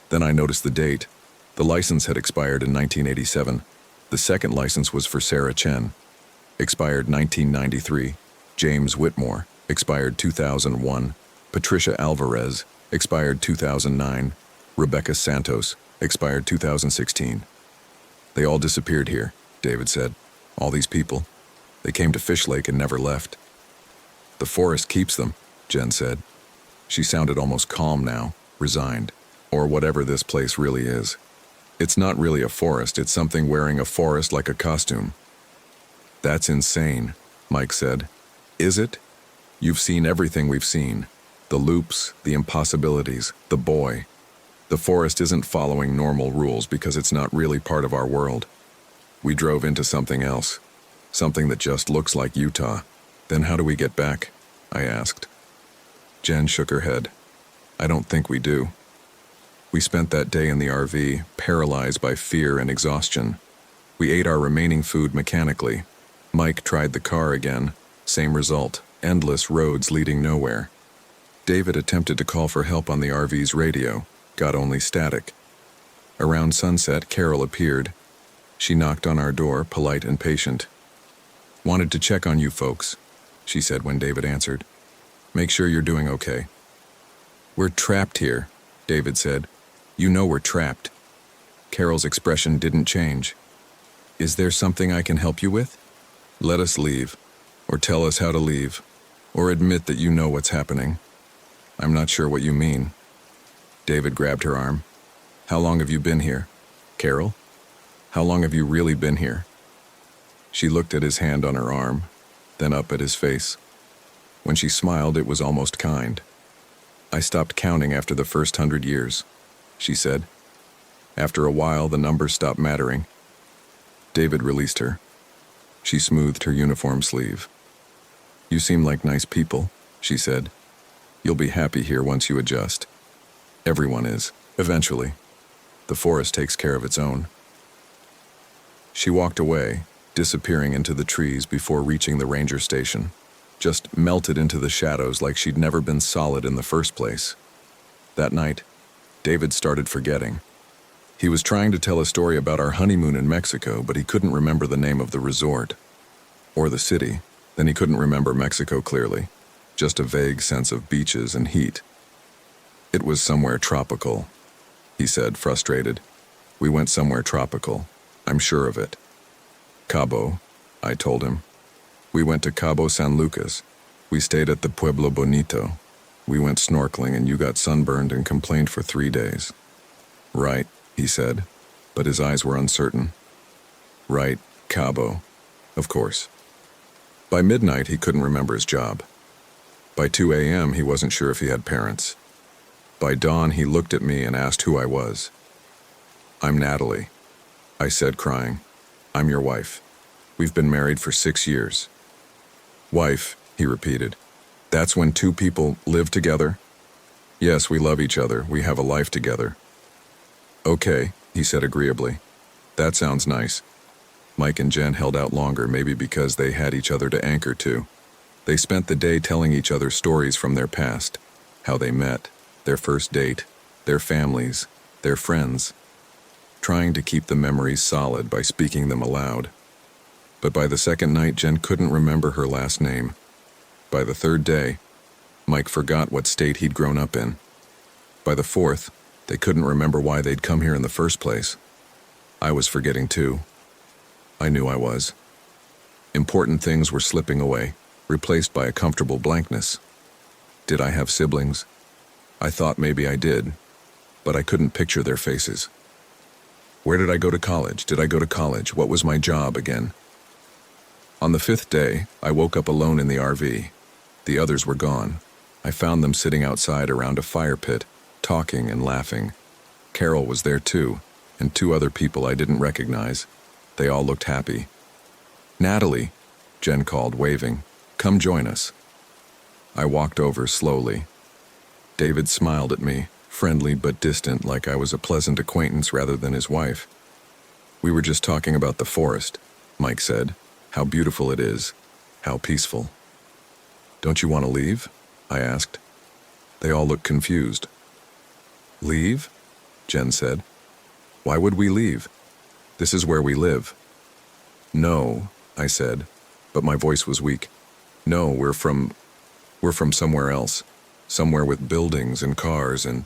S1: Then I noticed the date. The license had expired in 1987. The second license was for Sarah Chen. Expired 1993. James Whitmore. expired 2001. Patricia Alvarez, expired 2009. Rebecca Santos, expired 2016. They all disappeared here, David said. All these people. They came to Fish Lake and never left. The forest keeps them, Jen said. She sounded almost calm now, resigned, or whatever this place really is. It's not really a forest, it's something wearing a forest like a costume. That's insane, Mike said. Is it? You've seen everything we've seen. The loops, the impossibilities, the boy. The forest isn't following normal rules because it's not really part of our world. We drove into something else, something that just looks like Utah. Then how do we get back? I asked. Jen shook her head. I don't think we do. We spent that day in the RV, paralyzed by fear and exhaustion. We ate our remaining food mechanically. Mike tried the car again. Same result, endless roads leading nowhere. David attempted to call for help on the RV's radio, got only static. Around sunset, Carol appeared. She knocked on our door, polite and patient. Wanted to check on you folks, she said when David answered. Make sure you're doing okay. We're trapped here, David said. You know we're trapped. Carol's expression didn't change. Is there something I can help you with? Let us leave, or tell us how to leave, or admit that you know what's happening. I'm not sure what you mean. David grabbed her arm. How long have you been here? Carol? How long have you really been here? She looked at his hand on her arm, then up at his face. When she smiled, it was almost kind. I stopped counting after the first 100 years, she said. After a while, the numbers stopped mattering. David released her. She smoothed her uniform sleeve. You seem like nice people, she said. You'll be happy here once you adjust. Everyone is, eventually. The forest takes care of its own. She walked away, disappearing into the trees before reaching the ranger station. Just melted into the shadows like she'd never been solid in the first place. That night, David started forgetting. He was trying to tell a story about our honeymoon in Mexico, but he couldn't remember the name of the resort. Or the city. Then he couldn't remember Mexico clearly. Just a vague sense of beaches and heat. It was somewhere tropical, he said, frustrated. We went somewhere tropical. I'm sure of it. Cabo, I told him. We went to Cabo San Lucas. We stayed at the Pueblo Bonito. We went snorkeling and you got sunburned and complained for 3 days. Right, he said, but his eyes were uncertain. Right, Cabo. Of course. By midnight, he couldn't remember his job. By 2 a.m., he wasn't sure if he had parents. By dawn, he looked at me and asked who I was. I'm Natalie, I said, crying. I'm your wife. We've been married for 6 years. Wife, he repeated. That's when two people live together? Yes, we love each other. We have a life together. Okay, he said agreeably. That sounds nice. Mike and Jen held out longer, maybe because they had each other to anchor to. They spent the day telling each other stories from their past, how they met, their first date, their families, their friends, trying to keep the memories solid by speaking them aloud. But by the second night, Jen couldn't remember her last name. By the third day, Mike forgot what state he'd grown up in. By the fourth, they couldn't remember why they'd come here in the first place. I was forgetting too. I knew I was. Important things were slipping away, replaced by a comfortable blankness. Did I have siblings? I thought maybe I did, but I couldn't picture their faces. Where did I go to college? Did I go to college? What was my job again? On the fifth day, I woke up alone in the RV. The others were gone. I found them sitting outside around a fire pit, talking and laughing. Carol was there too, and 2 other people I didn't recognize. They all looked happy. Natalie, Jen called, waving. Come join us. I walked over slowly. David smiled at me, friendly but distant, like I was a pleasant acquaintance rather than his wife. We were just talking about the forest, Mike said. How beautiful it is. How peaceful. Don't you want to leave? I asked. They all looked confused. Leave? Jen said. Why would we leave? This is where we live. No, I said, but my voice was weak. No, we're from... We're from somewhere else, somewhere with buildings and cars and...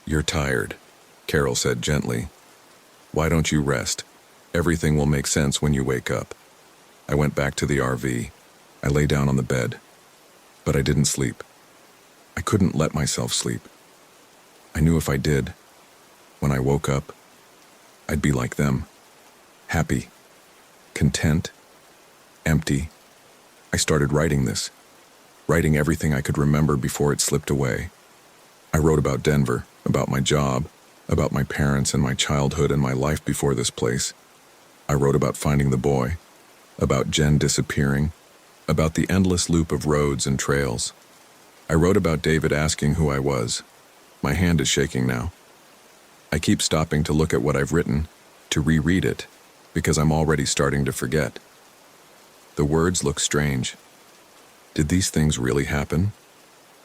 S1: You're tired, Carol said gently. Why don't you rest? Everything will make sense when you wake up. I went back to the RV. I lay down on the bed. But I didn't sleep. I couldn't let myself sleep. I knew if I did, when I woke up, I'd be like them. Happy, content, empty. I started writing this, writing everything I could remember before it slipped away. I wrote about Denver, about my job, about my parents and my childhood and my life before this place. I wrote about finding the boy, about Jen disappearing, about the endless loop of roads and trails. I wrote about David asking who I was. My hand is shaking now. I keep stopping to look at what I've written, to reread it, because I'm already starting to forget. The words look strange. Did these things really happen?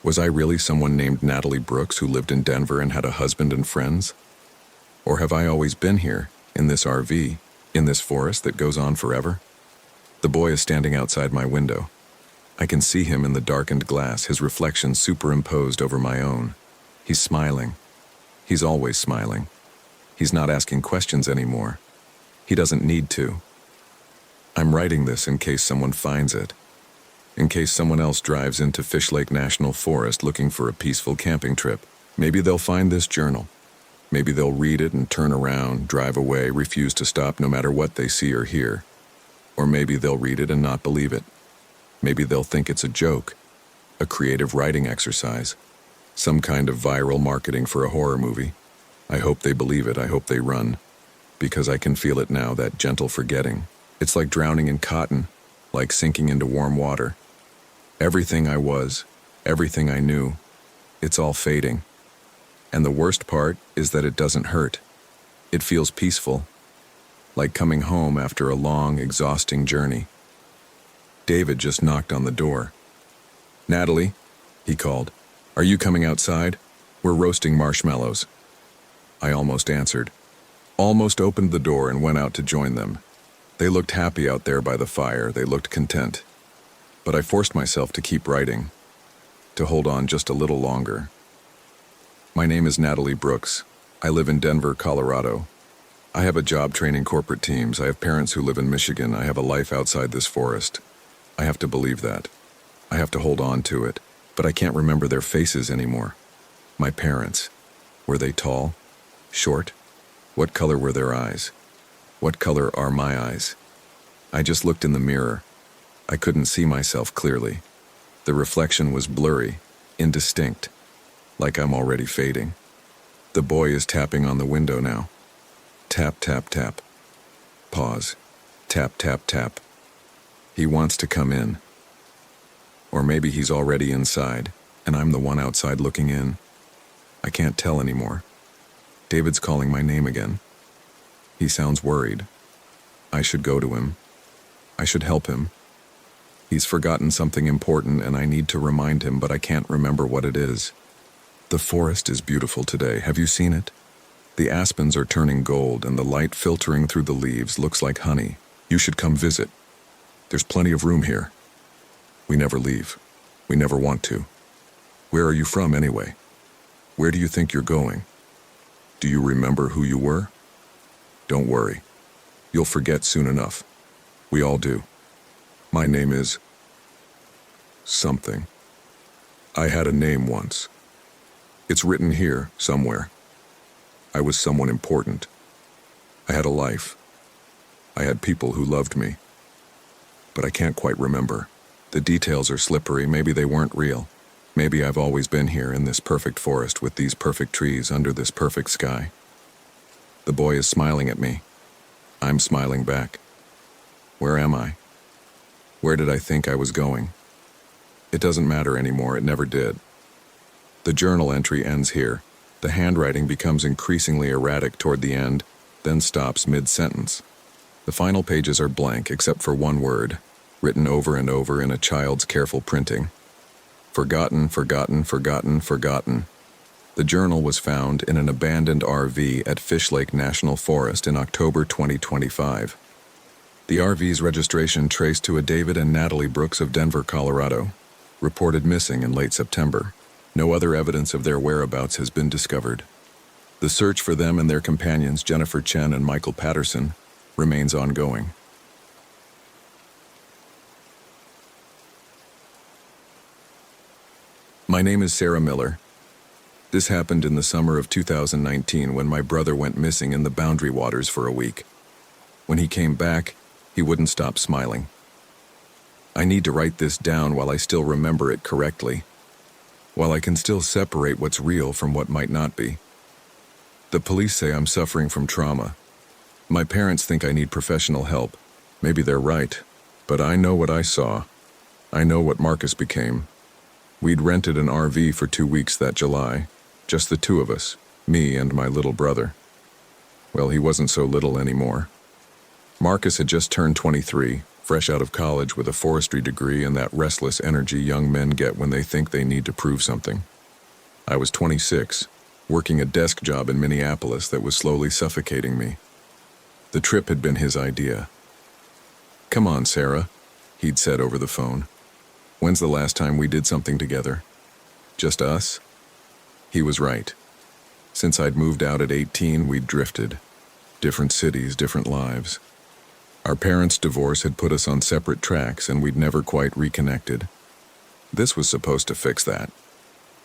S1: Was I really someone named Natalie Brooks who lived in Denver and had a husband and friends? Or have I always been here, in this RV, in this forest that goes on forever? The boy is standing outside my window. I can see him in the darkened glass, his reflection superimposed over my own. He's smiling. He's always smiling. He's not asking questions anymore. He doesn't need to. I'm writing this in case someone finds it. In case someone else drives into Fish Lake National Forest looking for a peaceful camping trip. Maybe they'll find this journal. Maybe they'll read it and turn around, drive away, refuse to stop no matter what they see or hear. Or maybe they'll read it and not believe it. Maybe they'll think it's a joke, a creative writing exercise, some kind of viral marketing for a horror movie. I hope they believe it, I hope they run, because I can feel it now, that gentle forgetting. It's like drowning in cotton, like sinking into warm water. Everything I was, everything I knew, it's all fading. And the worst part is that it doesn't hurt. It feels peaceful, like coming home after a long, exhausting journey. David just knocked on the door. "Natalie," he called, "are you coming outside? We're roasting marshmallows." I almost answered, almost opened the door and went out to join them. They looked happy out there by the fire, they looked content. But I forced myself to keep writing, to hold on just a little longer. My name is Natalie Brooks. I live in Denver, Colorado. I have a job training corporate teams. I have parents who live in Michigan. I have a life outside this forest. I have to believe that. I have to hold on to it, but I can't remember their faces anymore. My parents. Were they tall? Short? What color were their eyes? What color are my eyes? I just looked in the mirror. I couldn't see myself clearly. The reflection was blurry, indistinct, like I'm already fading. The boy is tapping on the window now. Tap, tap, tap. Pause. Tap, tap, tap. He wants to come in. Or maybe he's already inside, and I'm the one outside looking in. I can't tell anymore. David's calling my name again. He sounds worried. I should go to him. I should help him. He's forgotten something important and I need to remind him, but I can't remember what it is. The forest is beautiful today. Have you seen it? The aspens are turning gold and the light filtering through the leaves looks like honey. You should come visit. There's plenty of room here. We never leave. We never want to. Where are you from anyway? Where do you think you're going? Do you remember who you were? Don't worry. You'll forget soon enough. We all do. My name is... something. I had a name once. It's written here, somewhere. I was someone important. I had a life. I had people who loved me. But I can't quite remember. The details are slippery. Maybe they weren't real. Maybe I've always been here in this perfect forest with these perfect trees under this perfect sky. The boy is smiling at me. I'm smiling back. Where am I? Where did I think I was going? It doesn't matter anymore. It never did. The journal entry ends here. The handwriting becomes increasingly erratic toward the end, then stops mid-sentence. The final pages are blank except for one word, written over and over in a child's careful printing. Forgotten, forgotten, forgotten, forgotten. The journal was found in an abandoned RV at Fish Lake National Forest in October 2025. The RV's registration traced to a David and Natalie Brooks of Denver, Colorado. reported missing in late September. No other evidence of their whereabouts has been discovered. The search for them and their companions, Jennifer Chen and Michael Patterson, remains ongoing. My name is Sarah Miller. This happened in the summer of 2019 when my brother went missing in the Boundary Waters for a week. When he came back, he wouldn't stop smiling. I need to write this down while I still remember it correctly, while I can still separate what's real from what might not be. The police say I'm suffering from trauma. My parents think I need professional help. Maybe they're right, but I know what I saw. I know what Marcus became. We'd rented an RV for 2 weeks that July, just the two of us, me and my little brother. Well, he wasn't so little anymore. Marcus had just turned 23, fresh out of college with a forestry degree and that restless energy young men get when they think they need to prove something. I was 26, working a desk job in Minneapolis that was slowly suffocating me. The trip had been his idea. "Come on, Sarah," he'd said over the phone. "When's the last time we did something together? Just us?" He was right. Since I'd moved out at 18, we'd drifted. Different cities, different lives. Our parents' divorce had put us on separate tracks and we'd never quite reconnected. This was supposed to fix that.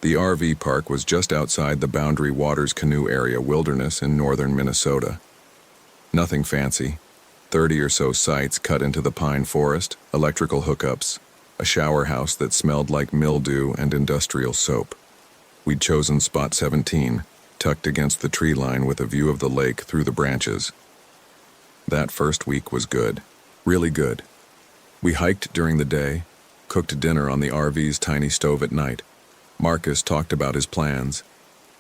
S1: The RV park was just outside the Boundary Waters canoe area wilderness in northern Minnesota. Nothing fancy. 30 or so sites cut into the pine forest, electrical hookups, a shower house that smelled like mildew and industrial soap. We'd chosen spot 17, tucked against the tree line with a view of the lake through the branches. That first week was good. Really good. We hiked during the day, cooked dinner on the RV's tiny stove at night. Marcus talked about his plans.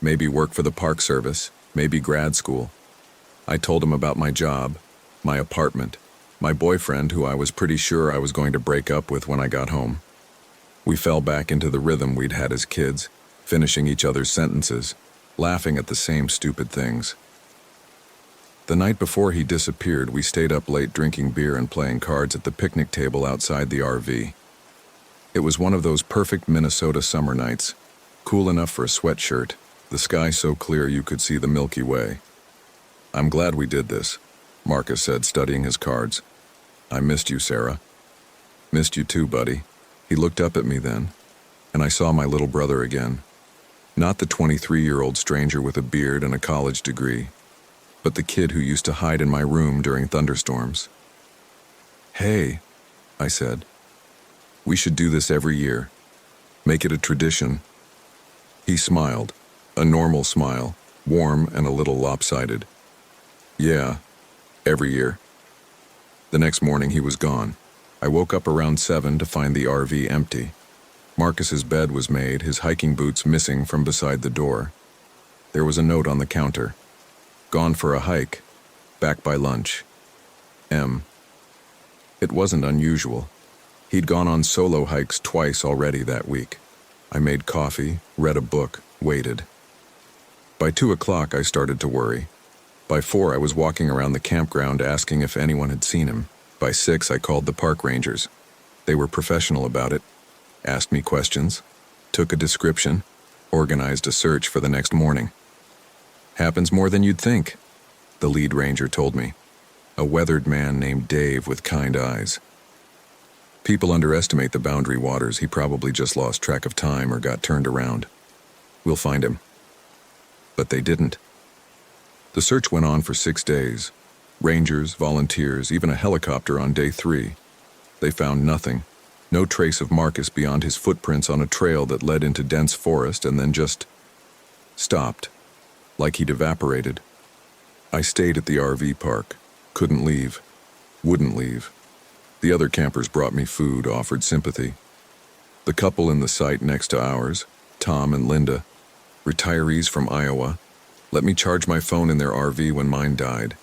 S1: Maybe work for the Park Service, maybe grad school. I told him about my job, my apartment, my boyfriend who I was pretty sure I was going to break up with when I got home. We fell back into the rhythm we'd had as kids, finishing each other's sentences, laughing at the same stupid things. The night before he disappeared, we stayed up late drinking beer and playing cards at the picnic table outside the RV. It was one of those perfect Minnesota summer nights, cool enough for a sweatshirt, the sky so clear you could see the Milky Way. "I'm glad we did this," Marcus said, studying his cards. "I missed you, Sarah." "Missed you too, buddy." He looked up at me then, and I saw my little brother again. Not the 23-year-old stranger with a beard and a college degree, but the kid who used to hide in my room during thunderstorms. "Hey," I said. "We should do this every year. Make it a tradition." He smiled, a normal smile, warm and a little lopsided. "Yeah, every year." The next morning he was gone. I woke up around 7 to find the RV empty. Marcus's bed was made, his hiking boots missing from beside the door. There was a note on the counter. "Gone for a hike. Back by lunch. M." It wasn't unusual. He'd gone on solo hikes twice already that week. I made coffee, read a book, waited. By 2 o'clock I started to worry. By 4 I was walking around the campground asking if anyone had seen him. By 6 I called the park rangers. They were professional about it, asked me questions, took a description, organized a search for the next morning. "Happens more than you'd think," the lead ranger told me. A weathered man named Dave with kind eyes. "People underestimate the Boundary Waters. He probably just lost track of time or got turned around. We'll find him." But they didn't. The search went on for 6 days. Rangers, volunteers, even a helicopter on day 3. They found nothing. No trace of Marcus beyond his footprints on a trail that led into dense forest and then just stopped, like he'd evaporated. I stayed at the RV park. Couldn't leave. Wouldn't leave. The other campers brought me food, offered sympathy. The couple in the site next to ours, Tom and Linda, retirees from Iowa, let me charge my phone in their RV when mine died.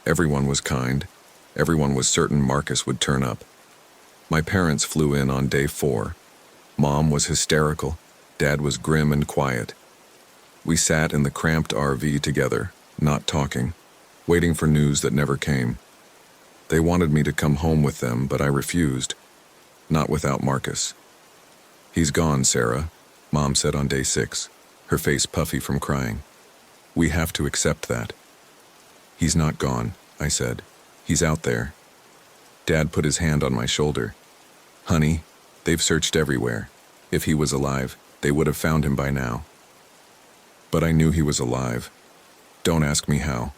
S1: Everyone was kind. Everyone was certain Marcus would turn up. My parents flew in on day 4. Mom was hysterical. Dad was grim and quiet. We sat in the cramped RV together, not talking, waiting for news that never came. They wanted me to come home with them, but I refused. Not without Marcus. "He's gone, Sarah," Mom said on day 6, her face puffy from crying. "We have to accept that." "He's not gone," I said. "He's out there." Dad put his hand on my shoulder. "Honey, they've searched everywhere. If he was alive, they would have found him by now." But I knew he was alive. Don't ask me how.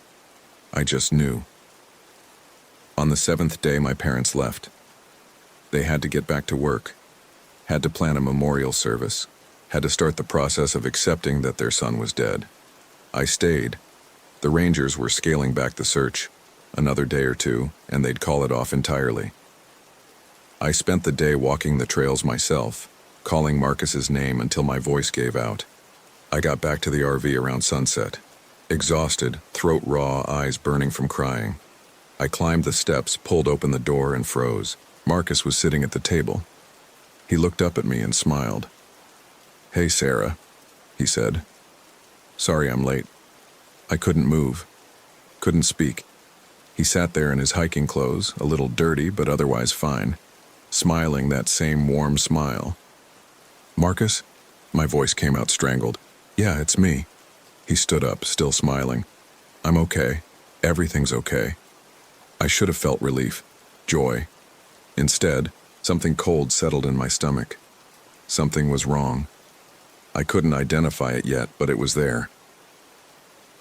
S1: I just knew. On the 7th day, my parents left. They had to get back to work, had to plan a memorial service, had to start the process of accepting that their son was dead. I stayed. The Rangers were scaling back the search. Another day or two, and they'd call it off entirely. I spent the day walking the trails myself, calling Marcus's name until my voice gave out. I got back to the RV around sunset, exhausted, throat raw, eyes burning from crying. I climbed the steps, pulled open the door, and froze. Marcus was sitting at the table. He looked up at me and smiled. "Hey, Sarah," he said. "Sorry I'm late. I couldn't move, couldn't speak." He sat there in his hiking clothes, a little dirty but otherwise fine, smiling that same warm smile. "Marcus?" My voice came out strangled. "Yeah, it's me." He stood up, still smiling. "I'm okay. Everything's okay." I should have felt relief, joy. Instead, something cold settled in my stomach. Something was wrong. I couldn't identify it yet, but it was there.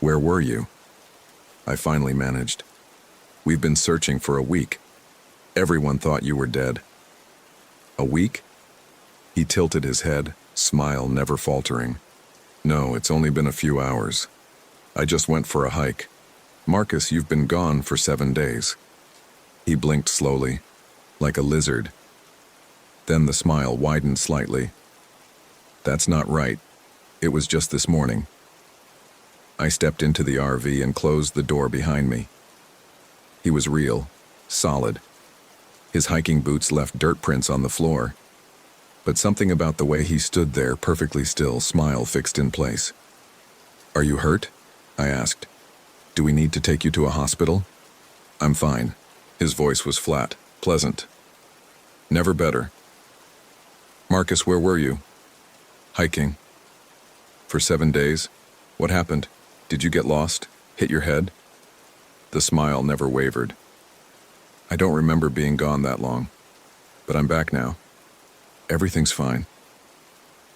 S1: "Where were you?" I finally managed. "We've been searching for a week. Everyone thought you were dead." "A week?" He tilted his head, smile never faltering. "No, it's only been a few hours. I just went for a hike. Marcus, you've been gone for 7 days." He blinked slowly, like a lizard. Then the smile widened slightly. "That's not right. It was just this morning." I stepped into the RV and closed the door behind me. He was real, solid. His hiking boots left dirt prints on the floor. But something about the way he stood there, perfectly still, smile fixed in place. "Are you hurt?" I asked. "Do we need to take you to a hospital?" "I'm fine." His voice was flat, pleasant. "Never better." "Marcus, where were you?" "Hiking." "For 7 days? What happened? Did you get lost? Hit your head?" The smile never wavered. "I don't remember being gone that long, but I'm back now. Everything's fine."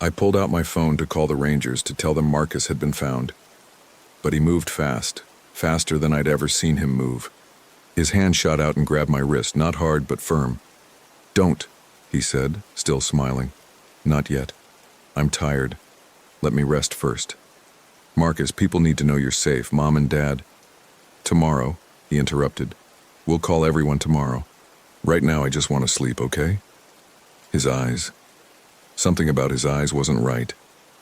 S1: I pulled out my phone to call the Rangers to tell them Marcus had been found. But he moved fast, faster than I'd ever seen him move. His hand shot out and grabbed my wrist, not hard but firm. "Don't," he said, still smiling. "Not yet. I'm tired. Let me rest first." "Marcus, people need to know you're safe, Mom and Dad." "Tomorrow," he interrupted. "We'll call everyone tomorrow. Right now I just want to sleep, okay?" His eyes. Something about his eyes wasn't right.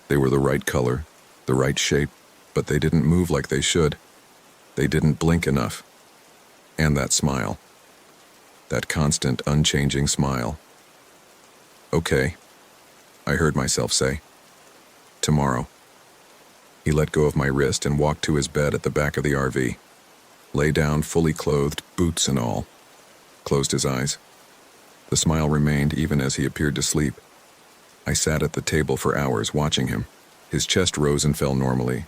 S1: They were the right color, the right shape, but they didn't move like they should. They didn't blink enough. And that smile. That constant, unchanging smile. "Okay," I heard myself say. "Tomorrow." He let go of my wrist and walked to his bed at the back of the RV. Lay down, fully clothed, boots and all. Closed his eyes. The smile remained even as he appeared to sleep. I sat at the table for hours watching him. His chest rose and fell normally.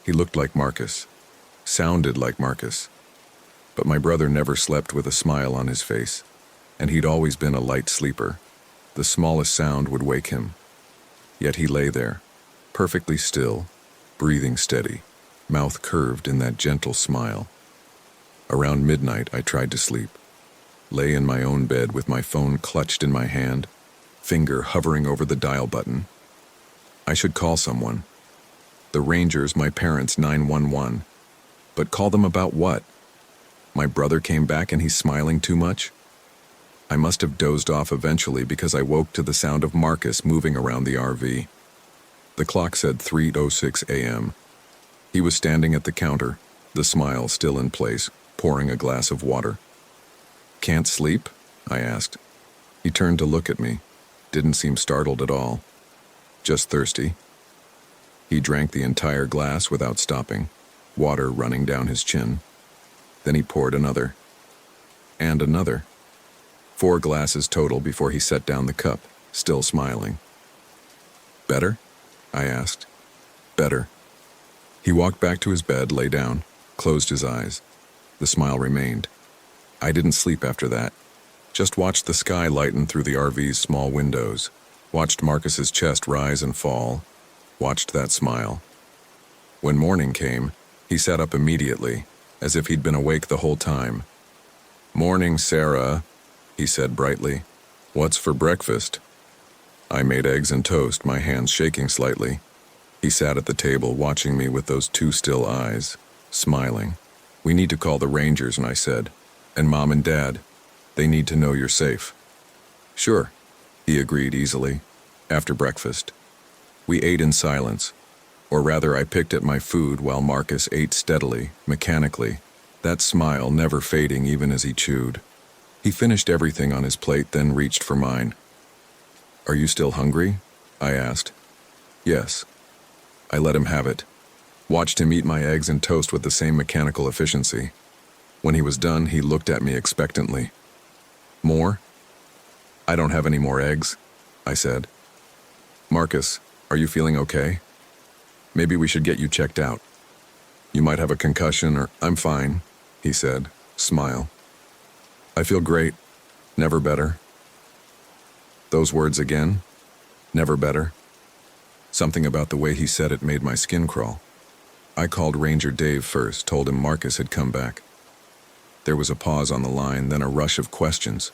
S1: He looked like Marcus. Sounded like Marcus. But my brother never slept with a smile on his face, and he'd always been a light sleeper. The smallest sound would wake him. Yet he lay there, perfectly still, breathing steady, mouth curved in that gentle smile. Around midnight, I tried to sleep. Lay in my own bed with my phone clutched in my hand, finger hovering over the dial button. I should call someone. The Rangers, my parents, 911. But call them about what? My brother came back and he's smiling too much? I must have dozed off eventually because I woke to the sound of Marcus moving around the RV. The clock said 3:06 a.m. He was standing at the counter, the smile still in place, pouring a glass of water. "Can't sleep?" I asked. He turned to look at me, didn't seem startled at all. "Just thirsty." He drank the entire glass without stopping, water running down his chin. Then he poured another. And another. 4 glasses total before he set down the cup, still smiling. Better? I asked. Better. He walked back to his bed, lay down, closed his eyes. The smile remained. I didn't sleep after that. Just watched the sky lighten through the RV's small windows. Watched Marcus's chest rise and fall. Watched that smile. When morning came, he sat up immediately, as if he'd been awake the whole time. "Morning, Sarah," he said brightly. "What's for breakfast?" I made eggs and toast, my hands shaking slightly. He sat at the table, watching me with those two still eyes, smiling. "We need to call the Rangers," and I said. "And Mom and Dad. They need to know you're safe." "Sure," he agreed easily. After breakfast, we ate in silence. Or rather, I picked at my food while Marcus ate steadily, mechanically, that smile never fading even as he chewed. He finished everything on his plate, then reached for mine. "Are you still hungry?" I asked. "Yes." I let him have it. Watched him eat my eggs and toast with the same mechanical efficiency. When he was done, he looked at me expectantly. "More?" "I don't have any more eggs," I said. "Marcus, are you feeling okay? Maybe we should get you checked out. You might have a concussion or..." "I'm fine," he said, smile. "I feel great. Never better." Those words again. Never better. Something about the way he said it made my skin crawl. I called Ranger Dave first, told him Marcus had come back. There was a pause on the line, then a rush of questions.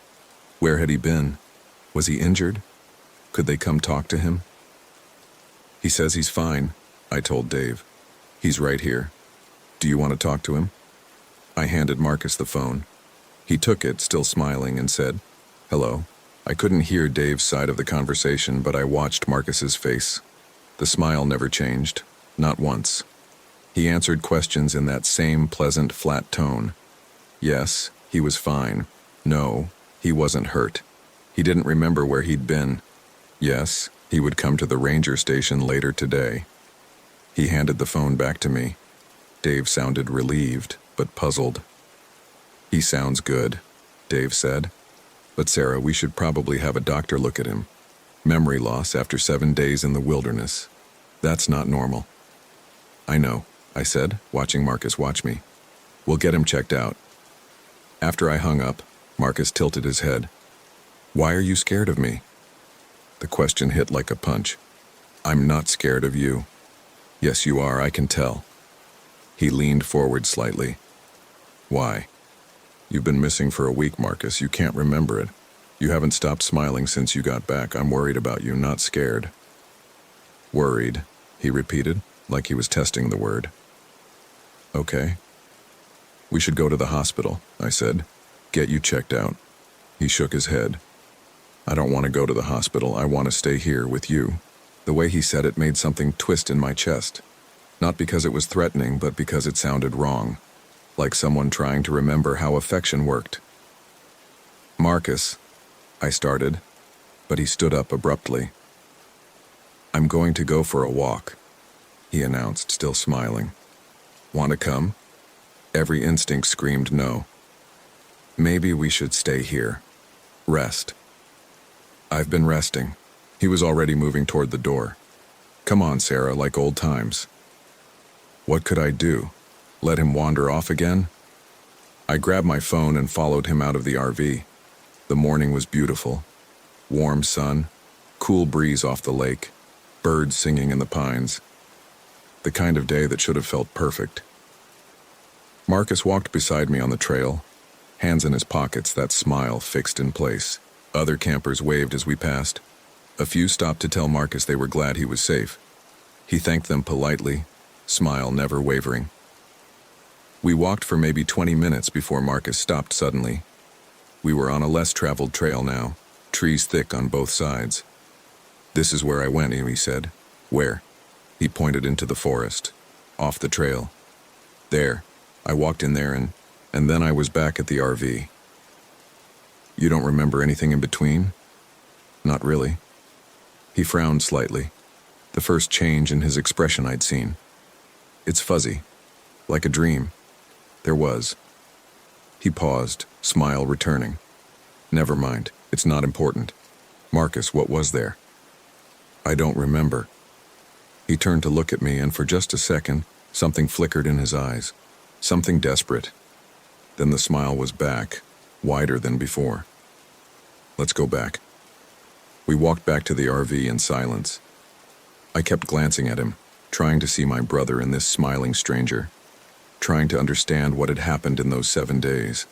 S1: Where had he been? Was he injured? Could they come talk to him? "He says he's fine," I told Dave. "He's right here. Do you want to talk to him?" I handed Marcus the phone. He took it, still smiling, and said, "Hello." I couldn't hear Dave's side of the conversation, but I watched Marcus's face. The smile never changed, not once. He answered questions in that same pleasant, flat tone. Yes, he was fine. No, he wasn't hurt. He didn't remember where he'd been. Yes, he would come to the ranger station later today. He handed the phone back to me. Dave sounded relieved, but puzzled. "He sounds good," Dave said. "But Sarah, we should probably have a doctor look at him. Memory loss after 7 days in the wilderness. That's not normal." "I know," I said, watching Marcus watch me. "We'll get him checked out." After I hung up, Marcus tilted his head. "Why are you scared of me?" The question hit like a punch. "I'm not scared of you." "Yes, you are, I can tell." He leaned forward slightly. "Why?" "You've been missing for a week, Marcus. You can't remember it. You haven't stopped smiling since you got back. I'm worried about you, not scared." "Worried," he repeated, like he was testing the word. "Okay." "We should go to the hospital," I said. "Get you checked out." He shook his head. "I don't want to go to the hospital. I want to stay here with you." The way he said it made something twist in my chest. Not because it was threatening, but because it sounded wrong. Like someone trying to remember how affection worked. "Marcus," I started, but he stood up abruptly. "I'm going to go for a walk," he announced, still smiling. "Want to come?" Every instinct screamed no. "Maybe we should stay here. Rest." "I've been resting." He was already moving toward the door. "Come on, Sarah, like old times." What could I do? Let him wander off again? I grabbed my phone and followed him out of the RV. The morning was beautiful. Warm sun, cool breeze off the lake, birds singing in the pines. The kind of day that should have felt perfect. Marcus walked beside me on the trail, hands in his pockets, that smile fixed in place. Other campers waved as we passed. A few stopped to tell Marcus they were glad he was safe. He thanked them politely, smile never wavering. We walked for maybe 20 minutes before Marcus stopped suddenly. We were on a less traveled trail now, trees thick on both sides. "This is where I went," he said. "Where?" He pointed into the forest, off the trail. "There." I walked in there and then I was back at the RV. "You don't remember anything in between?" "Not really." He frowned slightly, the first change in his expression I'd seen. "It's fuzzy, like a dream." There was. He paused, smile returning. "Never mind, it's not important." "Marcus, what was there?" I don't remember. He turned to look at me, and for just a second, something flickered in his eyes. Something desperate. Then the smile was back, wider than before. Let's go back. We walked back to the RV in silence. I kept glancing at him, trying to see my brother in this smiling stranger, trying to understand what had happened in those 7 days.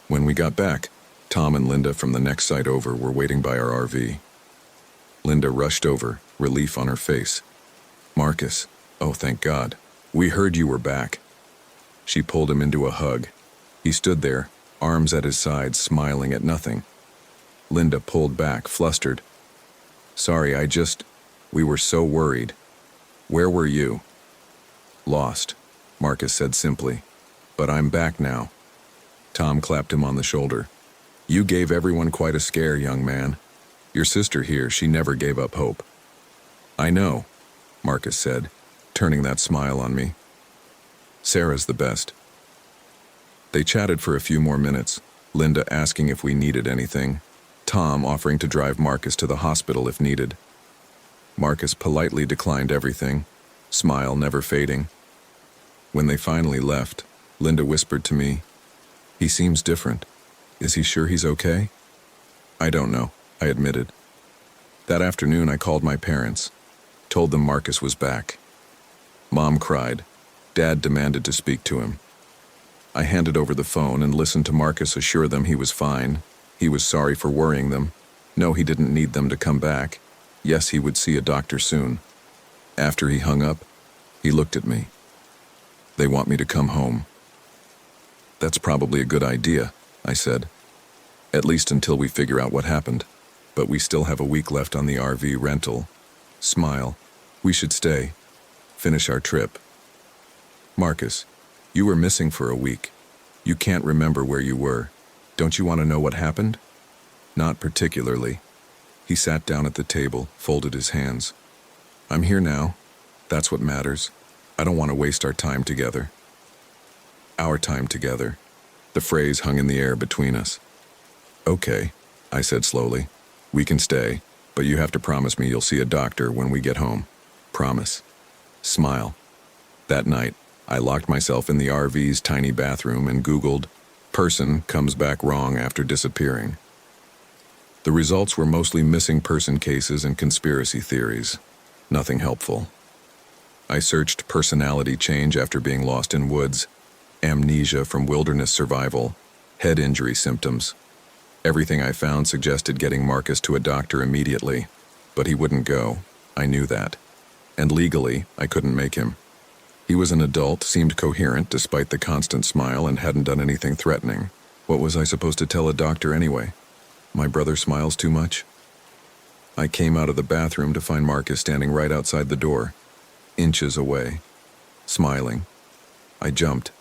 S1: When we got back, Tom and Linda from the next site over were waiting by our RV. Linda rushed over, relief on her face. "Marcus, oh thank God. We heard you were back." She pulled him into a hug. He stood there, arms at his sides, smiling at nothing. Linda pulled back, flustered. "Sorry, we were so worried. Where were you?" "Lost," Marcus said simply. "But I'm back now." Tom clapped him on the shoulder. "You gave everyone quite a scare, young man. Your sister here, she never gave up hope." "I know," Marcus said, turning that smile on me. "Sarah's the best." They chatted for a few more minutes, Linda asking if we needed anything, Tom offering to drive Marcus to the hospital if needed. Marcus politely declined everything, smile never fading. When they finally left, Linda whispered to me, "He seems different. Is he sure he's okay?" "I don't know," I admitted. That afternoon I called my parents, told them Marcus was back. Mom cried. Dad demanded to speak to him. I handed over the phone and listened to Marcus assure them he was fine. He was sorry for worrying them. No, he didn't need them to come back. Yes, he would see a doctor soon. After he hung up, he looked at me. "They want me to come home." "That's probably a good idea," I said. "At least until we figure out what happened. But we still have a week left on the RV rental." Smile. "We should stay. Finish our trip." "Marcus, you were missing for a week. You can't remember where you were. Don't you want to know what happened?" "Not particularly." He sat down at the table, folded his hands. "I'm here now. That's what matters. I don't want to waste our time together." Our time together. The phrase hung in the air between us. "Okay," I said slowly. "We can stay, but you have to promise me you'll see a doctor when we get home. Promise." Smile. That night, I locked myself in the RV's tiny bathroom and Googled, "person comes back wrong after disappearing." The results were mostly missing person cases and conspiracy theories. Nothing helpful. I searched personality change after being lost in woods, amnesia from wilderness survival, head injury symptoms. Everything I found suggested getting Marcus to a doctor immediately, but he wouldn't go. I knew that. And legally, I couldn't make him. He was an adult, seemed coherent despite the constant smile, and hadn't done anything threatening. What was I supposed to tell a doctor anyway? My brother smiles too much? I came out of the bathroom to find Marcus standing right outside the door, inches away, smiling. I jumped.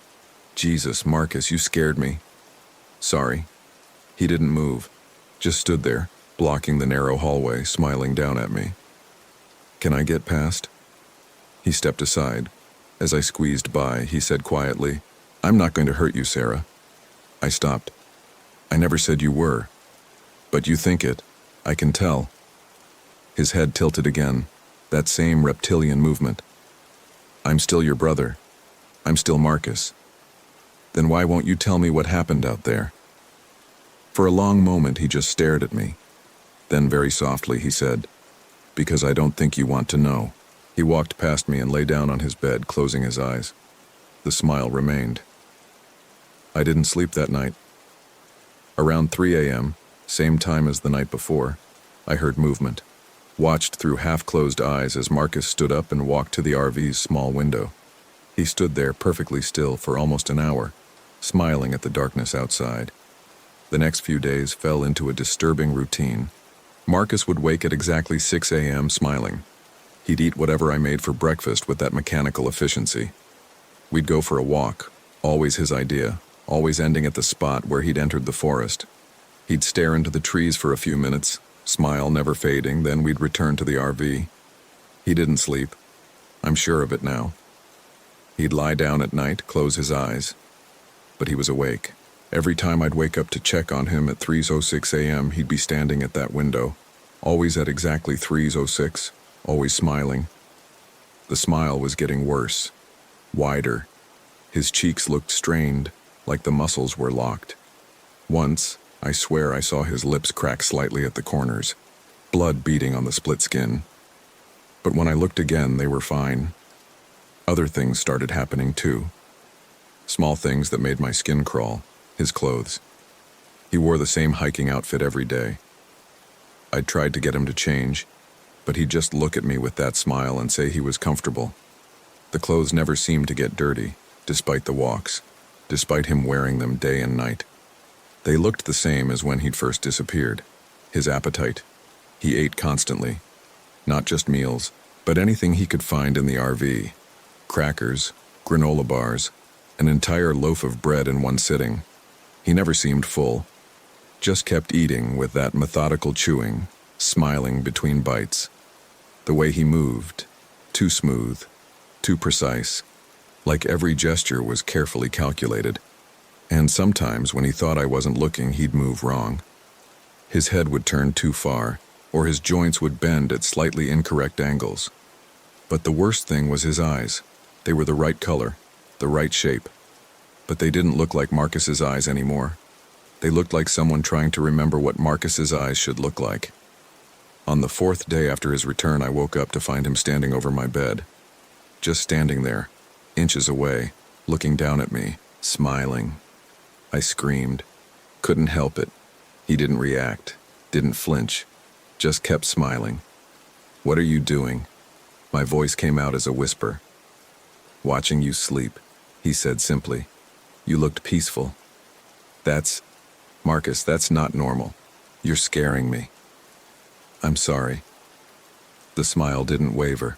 S1: "Jesus, Marcus, you scared me." "Sorry." He didn't move, just stood there, blocking the narrow hallway, smiling down at me. "Can I get past?" He stepped aside. As I squeezed by, he said quietly, "I'm not going to hurt you, Sarah." I stopped. "I never said you were." "But you think it. I can tell." His head tilted again, that same reptilian movement. "I'm still your brother. I'm still Marcus." "Then why won't you tell me what happened out there?" For a long moment, he just stared at me. Then very softly, he said, "Because I don't think you want to know." He walked past me and lay down on his bed, closing his eyes. The smile remained. I didn't sleep that night. Around 3 a.m., same time as the night before, I heard movement. Watched through half-closed eyes as Marcus stood up and walked to the RV's small window. He stood there perfectly still for almost an hour, smiling at the darkness outside. The next few days fell into a disturbing routine. Marcus would wake at exactly 6 a.m. smiling. He'd eat whatever I made for breakfast with that mechanical efficiency. We'd go for a walk, always his idea, always ending at the spot where he'd entered the forest. He'd stare into the trees for a few minutes, smile never fading, then we'd return to the RV. He didn't sleep. I'm sure of it now. He'd lie down at night, close his eyes. But he was awake. Every time I'd wake up to check on him at 3:06 a.m., he'd be standing at that window, Always at exactly 3:06, always smiling. The smile was getting worse, wider. His cheeks looked strained, like the muscles were locked. Once, I swear I saw his lips crack slightly at the corners, blood beading on the split skin. But when I looked again, they were fine. Other things started happening too. Small things that made my skin crawl, his clothes. He wore the same hiking outfit every day. I'd tried to get him to change, but he'd just look at me with that smile and say he was comfortable. The clothes never seemed to get dirty, despite the walks, despite him wearing them day and night. They looked the same as when he'd first disappeared. His appetite. He ate constantly. Not just meals, but anything he could find in the RV. Crackers, granola bars, an entire loaf of bread in one sitting. He never seemed full. Just kept eating with that methodical chewing, smiling between bites. The way he moved, too smooth, too precise, like every gesture was carefully calculated. And sometimes when he thought I wasn't looking, he'd move wrong. His head would turn too far, or his joints would bend at slightly incorrect angles. But the worst thing was his eyes. They were the right color, the right shape. But they didn't look like Marcus's eyes anymore. They looked like someone trying to remember what Marcus's eyes should look like. On the 4th day after his return, I woke up to find him standing over my bed. Just standing there, inches away, looking down at me, smiling. I screamed. Couldn't help it. He didn't react, didn't flinch, just kept smiling. "What are you doing?" My voice came out as a whisper. "Watching you sleep," he said simply. "You looked peaceful." Marcus, that's not normal. You're scaring me." "I'm sorry." The smile didn't waver.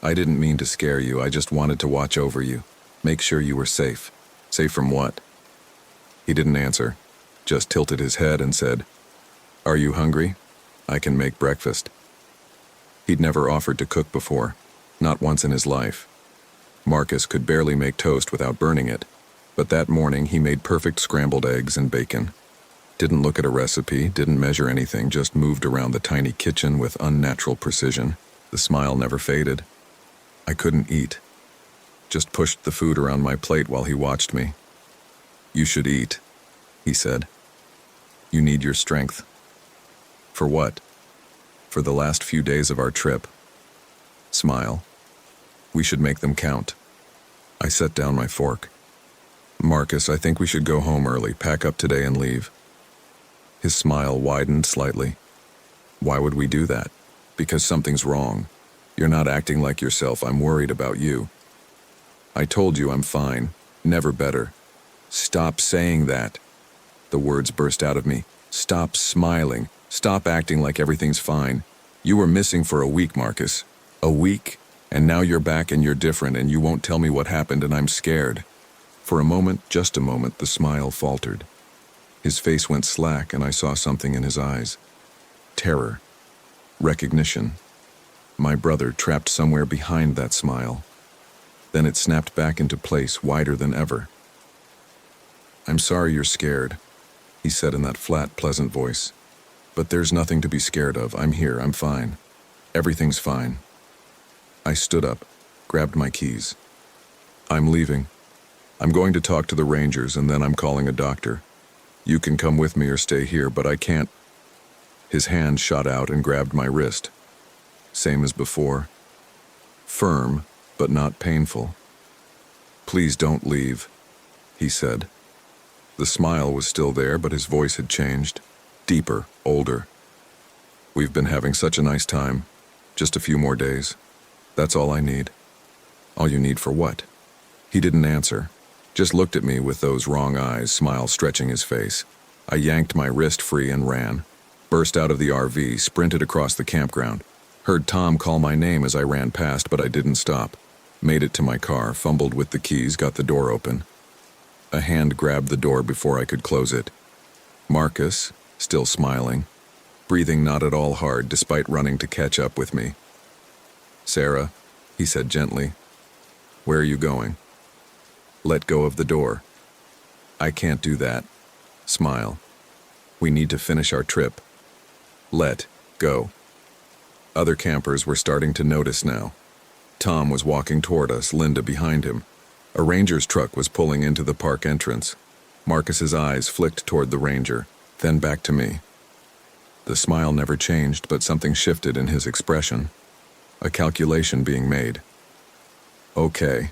S1: "I didn't mean to scare you, I just wanted to watch over you, make sure you were safe." "Safe from what?" He didn't answer, just tilted his head and said, "Are you hungry? I can make breakfast." He'd never offered to cook before, not once in his life. Marcus could barely make toast without burning it, but that morning he made perfect scrambled eggs and bacon. Didn't look at a recipe, didn't measure anything, just moved around the tiny kitchen with unnatural precision. The smile never faded. I couldn't eat. Just pushed the food around my plate while he watched me. "You should eat," he said. "You need your strength." "For what?" "For the last few days of our trip." Smile. "We should make them count." I set down my fork. "Marcus, I think we should go home early, pack up today and leave." His smile widened slightly. "Why would we do that?" "Because something's wrong. You're not acting like yourself. I'm worried about you." "I told you I'm fine. Never better." "Stop saying that." The words burst out of me. "Stop smiling. Stop acting like everything's fine. You were missing for a week, Marcus. A week? And now you're back and you're different and you won't tell me what happened and I'm scared." For a moment, just a moment, the smile faltered. His face went slack and I saw something in his eyes. Terror. Recognition. My brother trapped somewhere behind that smile. Then it snapped back into place, wider than ever. "I'm sorry you're scared," he said in that flat, pleasant voice. "But there's nothing to be scared of. I'm here. I'm fine. Everything's fine." I stood up, grabbed my keys. "I'm leaving. I'm going to talk to the rangers and then I'm calling a doctor. You can come with me or stay here, but I can't." His hand shot out and grabbed my wrist. Same as before. Firm, but not painful. "Please don't leave," he said. The smile was still there, but his voice had changed. Deeper, older. "We've been having such a nice time. Just a few more days. That's all I need." "All you need for what?" He didn't answer. Just looked at me with those wrong eyes, smile stretching his face. I yanked my wrist free and ran. Burst out of the RV, sprinted across the campground. Heard Tom call my name as I ran past, but I didn't stop. Made it to my car, fumbled with the keys, got the door open. A hand grabbed the door before I could close it. Marcus, still smiling, breathing not at all hard despite running to catch up with me. "Sarah," he said gently, "where are you going?" "Let go of the door." "I can't do that." Smile. "We need to finish our trip." "Let," Go. Other campers were starting to notice now. Tom was walking toward us, Linda behind him. A ranger's truck was pulling into the park entrance. Marcus's eyes flicked toward the ranger, then back to me. The smile never changed, but something shifted in his expression. A calculation being made. "Okay,"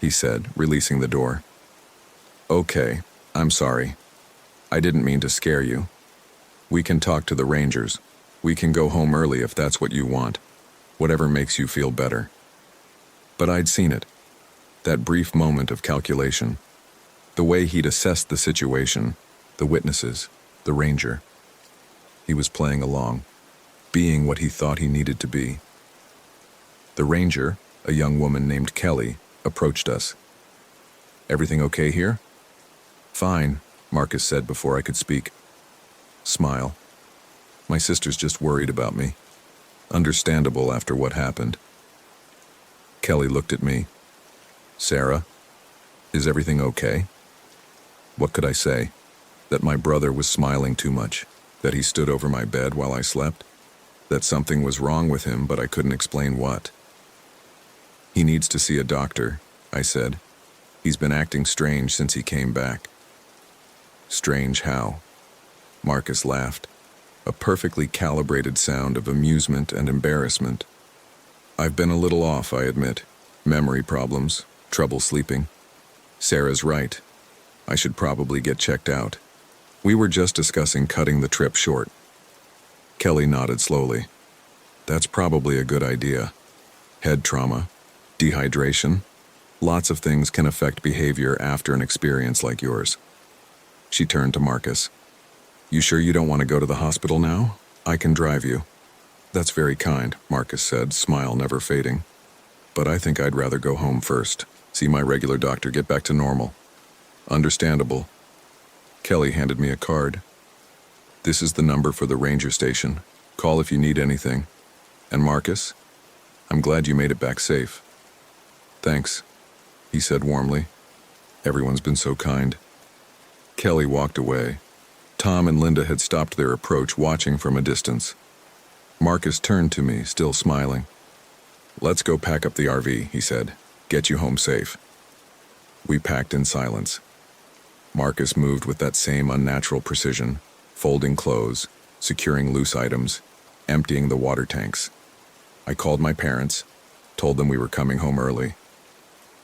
S1: he said, releasing the door. "Okay, I'm sorry. I didn't mean to scare you. We can talk to the rangers. We can go home early if that's what you want. Whatever makes you feel better." But I'd seen it. That brief moment of calculation. The way he'd assessed the situation, the witnesses, the ranger. He was playing along, being what he thought he needed to be. The ranger, a young woman named Kelly, approached us. "Everything okay here?" "Fine," Marcus said before I could speak. Smile. "My sister's just worried about me. Understandable after what happened." Kelly looked at me. "Sarah, is everything okay?" What could I say? That my brother was smiling too much? That he stood over my bed while I slept? That something was wrong with him, but I couldn't explain what? "He needs to see a doctor," I said. "He's been acting strange since he came back." "Strange how?" Marcus laughed. A perfectly calibrated sound of amusement and embarrassment. "I've been a little off, I admit. Memory problems, trouble sleeping. Sarah's right. I should probably get checked out. We were just discussing cutting the trip short." Kelly nodded slowly. "That's probably a good idea. Head trauma, dehydration, lots of things can affect behavior after an experience like yours." She turned to Marcus. "You sure you don't want to go to the hospital now? I can drive you." "That's very kind," Marcus said, smile never fading. "But I think I'd rather go home first, see my regular doctor, get back to normal." "Understandable." Kelly handed me a card. "This is the number for the ranger station. Call if you need anything. And Marcus, I'm glad you made it back safe." "Thanks," he said warmly. "Everyone's been so kind." Kelly walked away. Tom and Linda had stopped their approach, watching from a distance. Marcus turned to me, still smiling. "Let's go pack up the RV," he said. "Get you home safe." We packed in silence. Marcus moved with that same unnatural precision, folding clothes, securing loose items, emptying the water tanks. I called my parents, told them we were coming home early.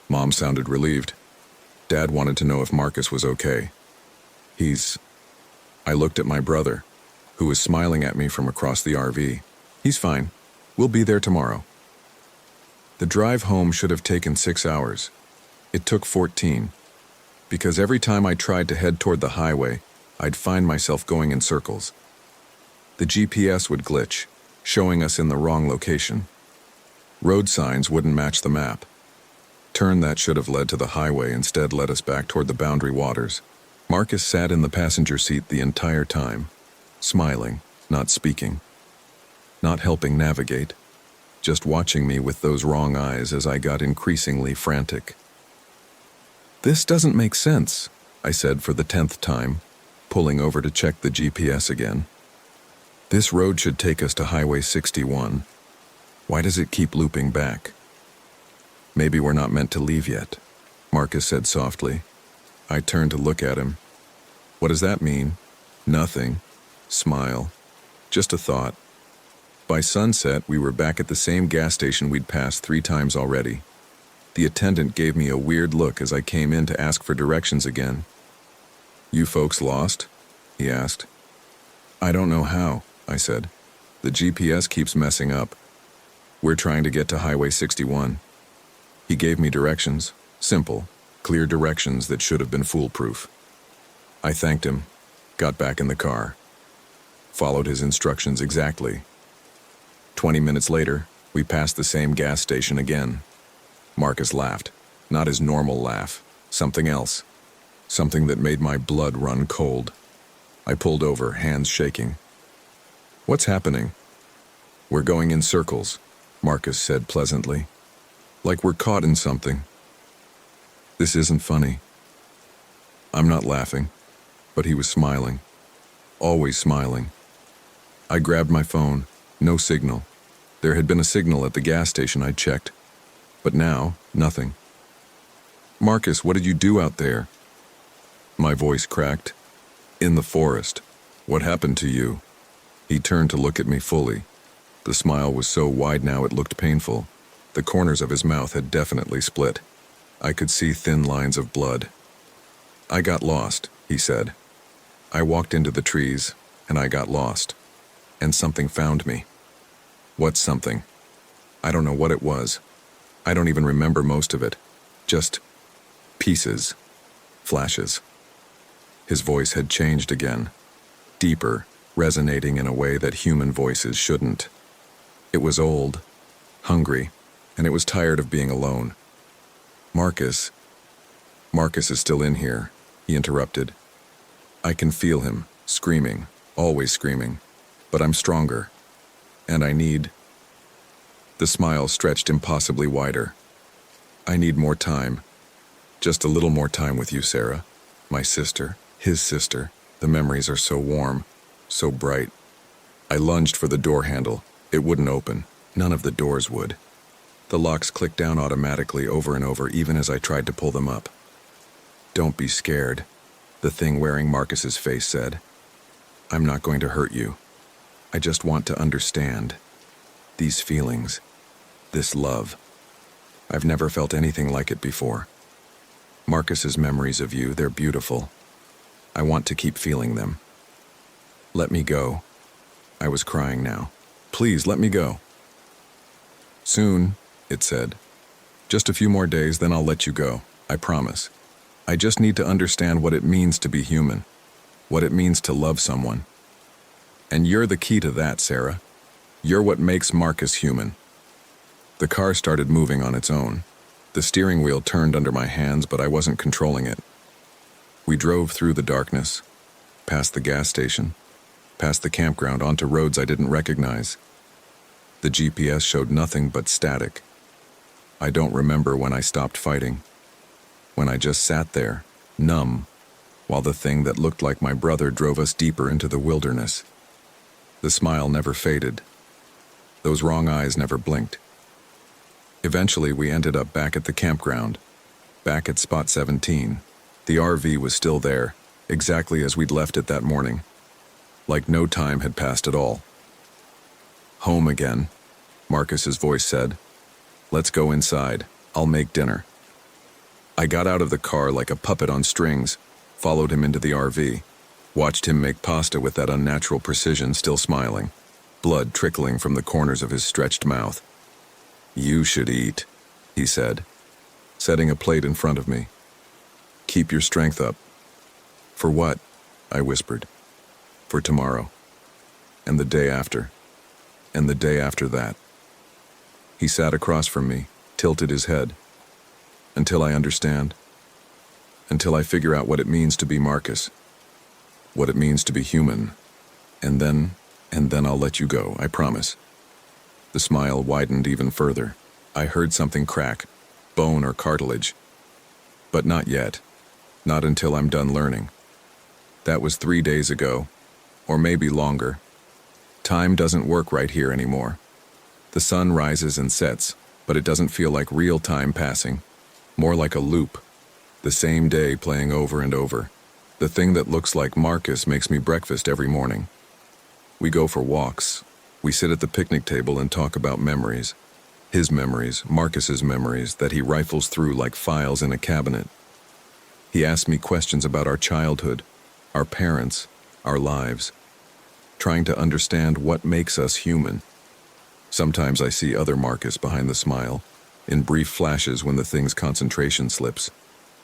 S1: Mom sounded relieved. Dad wanted to know if Marcus was okay. I looked at my brother, who was smiling at me from across the RV. "He's fine. We'll be there tomorrow." The drive home should have taken 6 hours. It took 14. Because every time I tried to head toward the highway, I'd find myself going in circles. The GPS would glitch, showing us in the wrong location. Road signs wouldn't match the map. Turn that should have led to the highway instead led us back toward the boundary waters. Marcus sat in the passenger seat the entire time, smiling, not speaking, not helping navigate, just watching me with those wrong eyes as I got increasingly frantic. "This doesn't make sense," I said for the 10th time, pulling over to check the GPS again. "This road should take us to Highway 61. Why does it keep looping back?" "Maybe we're not meant to leave yet," Marcus said softly. I turned to look at him. "What does that mean?" "Nothing." Smile. "Just a thought." By sunset, we were back at the same gas station we'd passed 3 times already. The attendant gave me a weird look as I came in to ask for directions again. "You folks lost?" he asked. "I don't know how," I said. "The GPS keeps messing up. We're trying to get to Highway 61. He gave me directions. Simple, clear directions that should have been foolproof. I thanked him, got back in the car. Followed his instructions exactly. 20 minutes later, we passed the same gas station again. Marcus laughed. Not his normal laugh. Something else. Something that made my blood run cold. I pulled over, hands shaking. "What's happening?" "We're going in circles," Marcus said pleasantly. "Like we're caught in something." "This isn't funny." I'm not laughing, but he was smiling. Always smiling. I grabbed my phone. No signal. There had been a signal at the gas station I'd checked. But now, nothing. "Marcus, what did you do out there?" My voice cracked. "In the forest. What happened to you?" He turned to look at me fully. The smile was so wide now it looked painful. The corners of his mouth had definitely split. I could see thin lines of blood. "I got lost," he said. "I walked into the trees, and I got lost. And something found me." "What's something?" "I don't know what it was. I don't even remember most of it. Just pieces. Flashes." His voice had changed again. Deeper, resonating in a way that human voices shouldn't. It was old, hungry, and it was tired of being alone. Marcus is still in here," he interrupted. "I can feel him, screaming, always screaming, but I'm stronger, and I need—" The smile stretched impossibly wider. "I need more time. Just a little more time with you, Sarah. My sister, his sister. The memories are so warm, so bright." I lunged for the door handle. It wouldn't open. None of the doors would. The locks clicked down automatically over and over even as I tried to pull them up. "Don't be scared," the thing wearing Marcus's face said. "I'm not going to hurt you. I just want to understand. These feelings. This love. I've never felt anything like it before. Marcus's memories of you, they're beautiful. I want to keep feeling them. Let me go." I was crying now. "Please, let me go." "Soon," it said. "Just a few more days, then I'll let you go. I promise. I just need to understand what it means to be human. What it means to love someone. And you're the key to that, Sarah. You're what makes Marcus human." The car started moving on its own. The steering wheel turned under my hands, but I wasn't controlling it. We drove through the darkness, past the gas station, past the campground onto roads I didn't recognize. The GPS showed nothing but static. I don't remember when I stopped fighting. When I just sat there, numb, while the thing that looked like my brother drove us deeper into the wilderness. The smile never faded. Those wrong eyes never blinked. Eventually, we ended up back at the campground, back at Spot 17. The RV was still there, exactly as we'd left it that morning. Like no time had passed at all. "Home again," Marcus's voice said. "Let's go inside. I'll make dinner." I got out of the car like a puppet on strings, followed him into the RV, watched him make pasta with that unnatural precision, still smiling, blood trickling from the corners of his stretched mouth. "You should eat," he said, setting a plate in front of me. "Keep your strength up." "For what?" I whispered. "For tomorrow. And the day after. And the day after that." He sat across from me, tilted his head. "Until I understand. Until I figure out what it means to be Marcus. What it means to be human. And then I'll let you go, I promise." The smile widened even further. I heard something crack, bone or cartilage. But not yet. Not until I'm done learning. That was 3 days ago, or maybe longer. Time doesn't work right here anymore. The sun rises and sets, but it doesn't feel like real time passing. More like a loop. The same day playing over and over. The thing that looks like Marcus makes me breakfast every morning. We go for walks. We sit at the picnic table and talk about memories. His memories, Marcus's memories, that he rifles through like files in a cabinet. He asks me questions about our childhood, our parents, our lives, trying to understand what makes us human. Sometimes I see other Marcus behind the smile, in brief flashes when the thing's concentration slips.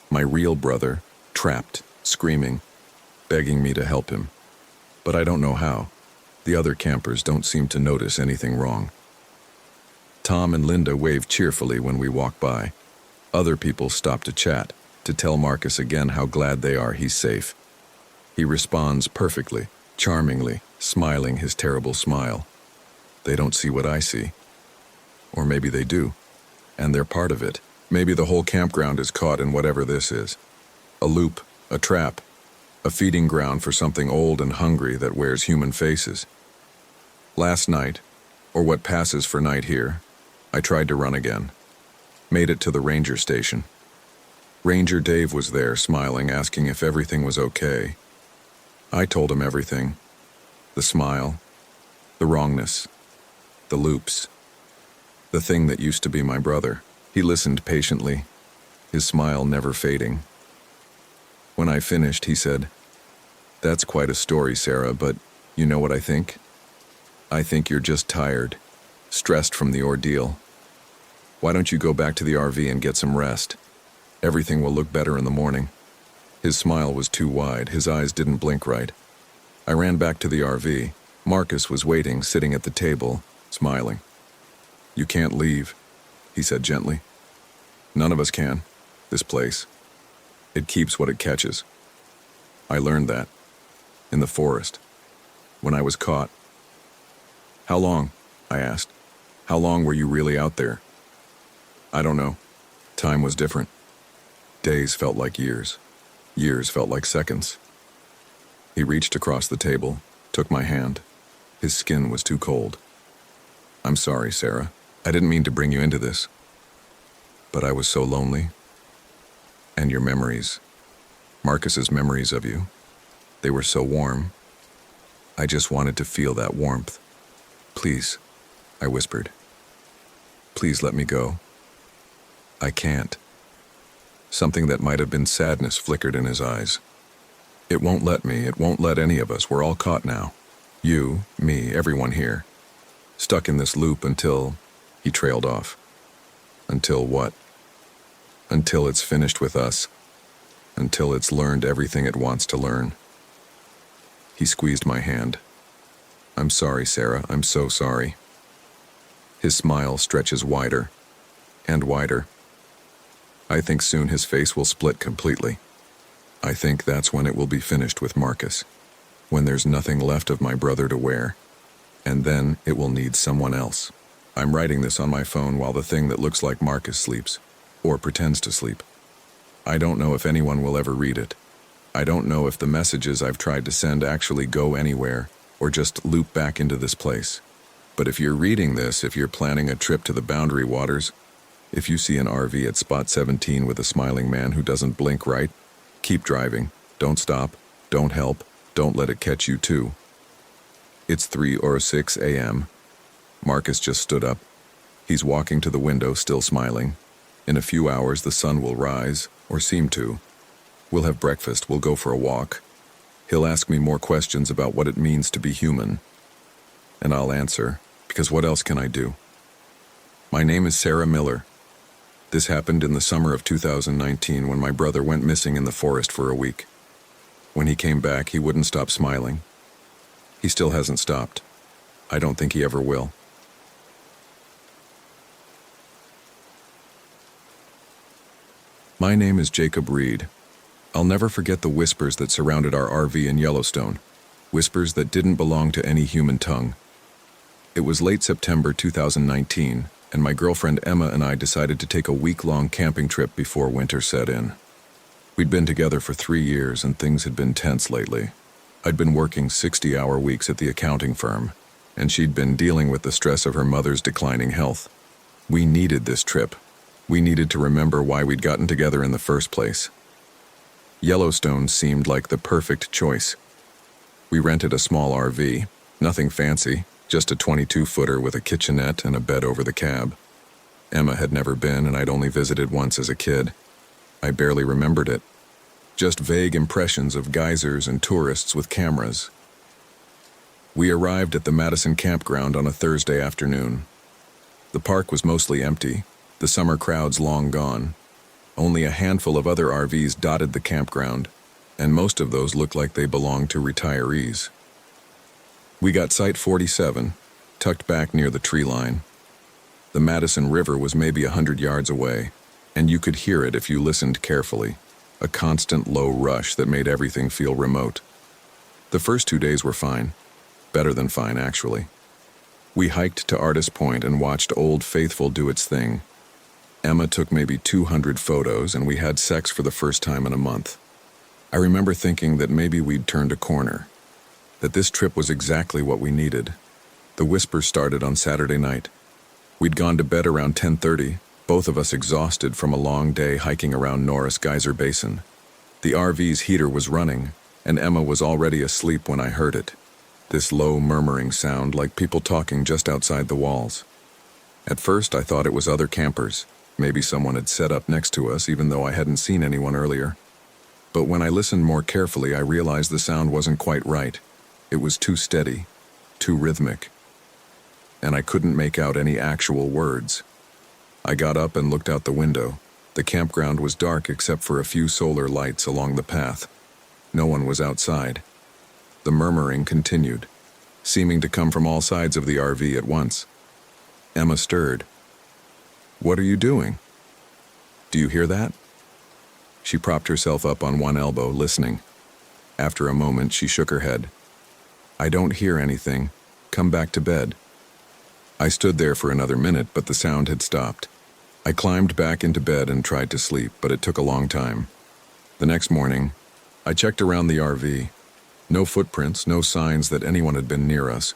S1: My real brother, trapped, screaming, begging me to help him. But I don't know how. The other campers don't seem to notice anything wrong. Tom and Linda wave cheerfully when we walk by. Other people stop to chat, to tell Marcus again how glad they are he's safe. He responds perfectly, charmingly, smiling his terrible smile. They don't see what I see. Or maybe they do, and they're part of it. Maybe the whole campground is caught in whatever this is. A loop, a trap, a feeding ground for something old and hungry that wears human faces. Last night, or what passes for night here, I tried to run again. Made it to the ranger station. Ranger Dave was there, smiling, asking if everything was okay. I told him everything. The smile, the wrongness, the loops, the thing that used to be my brother. He listened patiently, his smile never fading. When I finished, he said, "That's quite a story, Sarah, but you know what I think? I think you're just tired, stressed from the ordeal. Why don't you go back to the RV and get some rest? Everything will look better in the morning." His smile was too wide, his eyes didn't blink right. I ran back to the RV. Marcus was waiting, sitting at the table, smiling. "You can't leave," he said gently. "None of us can. This place. It keeps what it catches." I learned that. In the forest. When I was caught. "How long?" I asked. "How long were you really out there?" "I don't know. Time was different. Days felt like years. Years felt like seconds." He reached across the table, took my hand. His skin was too cold. "I'm sorry, Sarah. I didn't mean to bring you into this. But I was so lonely. And your memories, Marcus's memories of you, they were so warm. I just wanted to feel that warmth. Please," I whispered. "Please let me go. I can't." Something that might have been sadness flickered in his eyes. "It won't let me. It won't let any of us. We're all caught now. You, me, everyone here. Stuck in this loop until..." He trailed off. "Until what?" "Until it's finished with us. Until it's learned everything it wants to learn." He squeezed my hand. "I'm sorry, Sarah. I'm so sorry." His smile stretches wider and wider. I think soon his face will split completely. I think that's when it will be finished with Marcus. When there's nothing left of my brother to wear. And then it will need someone else. I'm writing this on my phone while the thing that looks like Marcus sleeps. Or pretends to sleep. I don't know if anyone will ever read it. I don't know if the messages I've tried to send actually go anywhere, or just loop back into this place. But if you're reading this, if you're planning a trip to the Boundary Waters, if you see an RV at spot 17 with a smiling man who doesn't blink right, keep driving. Don't stop. Don't help. Don't let it catch you too. It's 3:06 a.m. Marcus just stood up. He's walking to the window, still smiling. In a few hours, the sun will rise, or seem to. We'll have breakfast, we'll go for a walk. He'll ask me more questions about what it means to be human. And I'll answer, because what else can I do? My name is Sarah Miller. This happened in the summer of 2019 when my brother went missing in the forest for a week. When he came back, he wouldn't stop smiling. He still hasn't stopped. I don't think he ever will. My name is Jacob Reed. I'll never forget the whispers that surrounded our RV in Yellowstone, whispers that didn't belong to any human tongue. It was late September 2019, and my girlfriend Emma and I decided to take a week-long camping trip before winter set in. We'd been together for 3 years, and things had been tense lately. I'd been working 60-hour weeks at the accounting firm, and she'd been dealing with the stress of her mother's declining health. We needed this trip. We needed to remember why we'd gotten together in the first place. Yellowstone seemed like the perfect choice. We rented a small RV, nothing fancy, just a 22-footer with a kitchenette and a bed over the cab. Emma had never been, and I'd only visited once as a kid. I barely remembered it. Just vague impressions of geysers and tourists with cameras. We arrived at the Madison campground on a Thursday afternoon. The park was mostly empty, the summer crowds long gone. Only a handful of other RVs dotted the campground, and most of those looked like they belonged to retirees. We got Site 47, tucked back near the tree line. The Madison River was maybe 100 yards away, and you could hear it if you listened carefully, a constant low rush that made everything feel remote. The first 2 days were fine, better than fine actually. We hiked to Artist Point and watched Old Faithful do its thing. Emma took maybe 200 photos, and we had sex for the first time in a month. I remember thinking that maybe we'd turned a corner, that this trip was exactly what we needed. The whisper started on Saturday night. We'd gone to bed around 10:30, both of us exhausted from a long day hiking around Norris Geyser Basin. The RV's heater was running, and Emma was already asleep when I heard it. This low murmuring sound like people talking just outside the walls. At first I thought it was other campers. Maybe someone had set up next to us even though I hadn't seen anyone earlier. But when I listened more carefully, I realized the sound wasn't quite right. It was too steady, too rhythmic, and I couldn't make out any actual words. I got up and looked out the window. The campground was dark except for a few solar lights along the path. No one was outside. The murmuring continued, seeming to come from all sides of the RV at once. Emma stirred. "What are you doing? Do you hear that?" She propped herself up on one elbow, listening. After a moment, she shook her head. "I don't hear anything. Come back to bed." I stood there for another minute, but the sound had stopped. I climbed back into bed and tried to sleep, but it took a long time. The next morning, I checked around the RV. No footprints, no signs that anyone had been near us.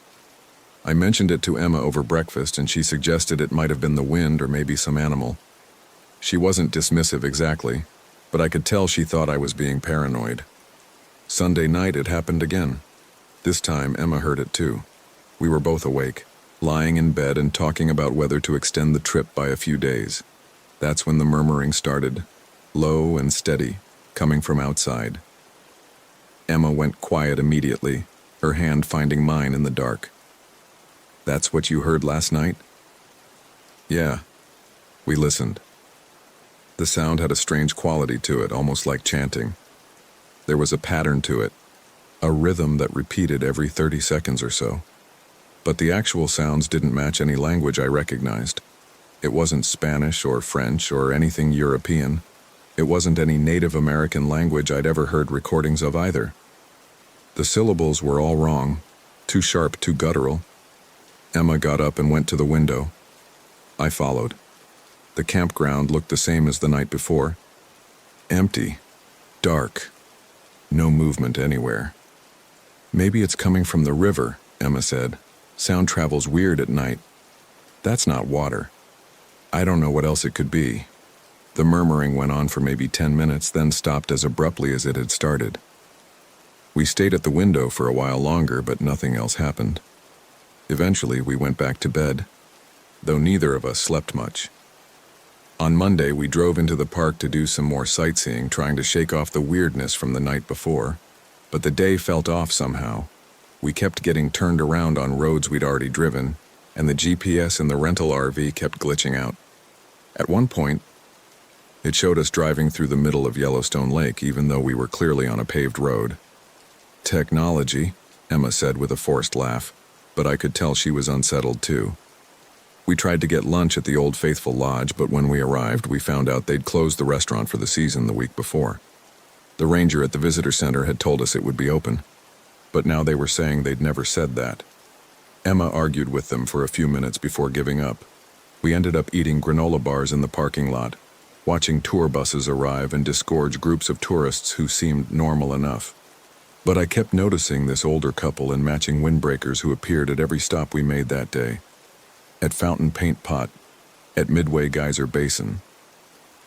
S1: I mentioned it to Emma over breakfast, and she suggested it might have been the wind or maybe some animal. She wasn't dismissive exactly, but I could tell she thought I was being paranoid. Sunday night it happened again. This time Emma heard it too. We were both awake, lying in bed and talking about whether to extend the trip by a few days. That's when the murmuring started, low and steady, coming from outside. Emma went quiet immediately, her hand finding mine in the dark. "That's what you heard last night?" "Yeah." We listened. The sound had a strange quality to it, almost like chanting. There was a pattern to it, a rhythm that repeated every 30 seconds or so. But the actual sounds didn't match any language I recognized. It wasn't Spanish or French or anything European. It wasn't any Native American language I'd ever heard recordings of either. The syllables were all wrong, too sharp, too guttural. Emma got up and went to the window. I followed. The campground looked the same as the night before. Empty, dark, no movement anywhere. "Maybe it's coming from the river," Emma said. "Sound travels weird at night." "That's not water." "I don't know what else it could be." The murmuring went on for maybe 10 minutes, then stopped as abruptly as it had started. We stayed at the window for a while longer, but nothing else happened. Eventually, we went back to bed, though neither of us slept much. On Monday, we drove into the park to do some more sightseeing, trying to shake off the weirdness from the night before, but the day felt off somehow. We kept getting turned around on roads we'd already driven, and the GPS in the rental RV kept glitching out. At one point, it showed us driving through the middle of Yellowstone Lake, even though we were clearly on a paved road. "Technology," Emma said with a forced laugh, but I could tell she was unsettled too. We tried to get lunch at the Old Faithful Lodge, but when we arrived, we found out they'd closed the restaurant for the season the week before. The ranger at the visitor center had told us it would be open, but now they were saying they'd never said that. Emma argued with them for a few minutes before giving up. We ended up eating granola bars in the parking lot, watching tour buses arrive and disgorge groups of tourists who seemed normal enough. But I kept noticing this older couple in matching windbreakers who appeared at every stop we made that day. At Fountain Paint Pot, at Midway Geyser Basin,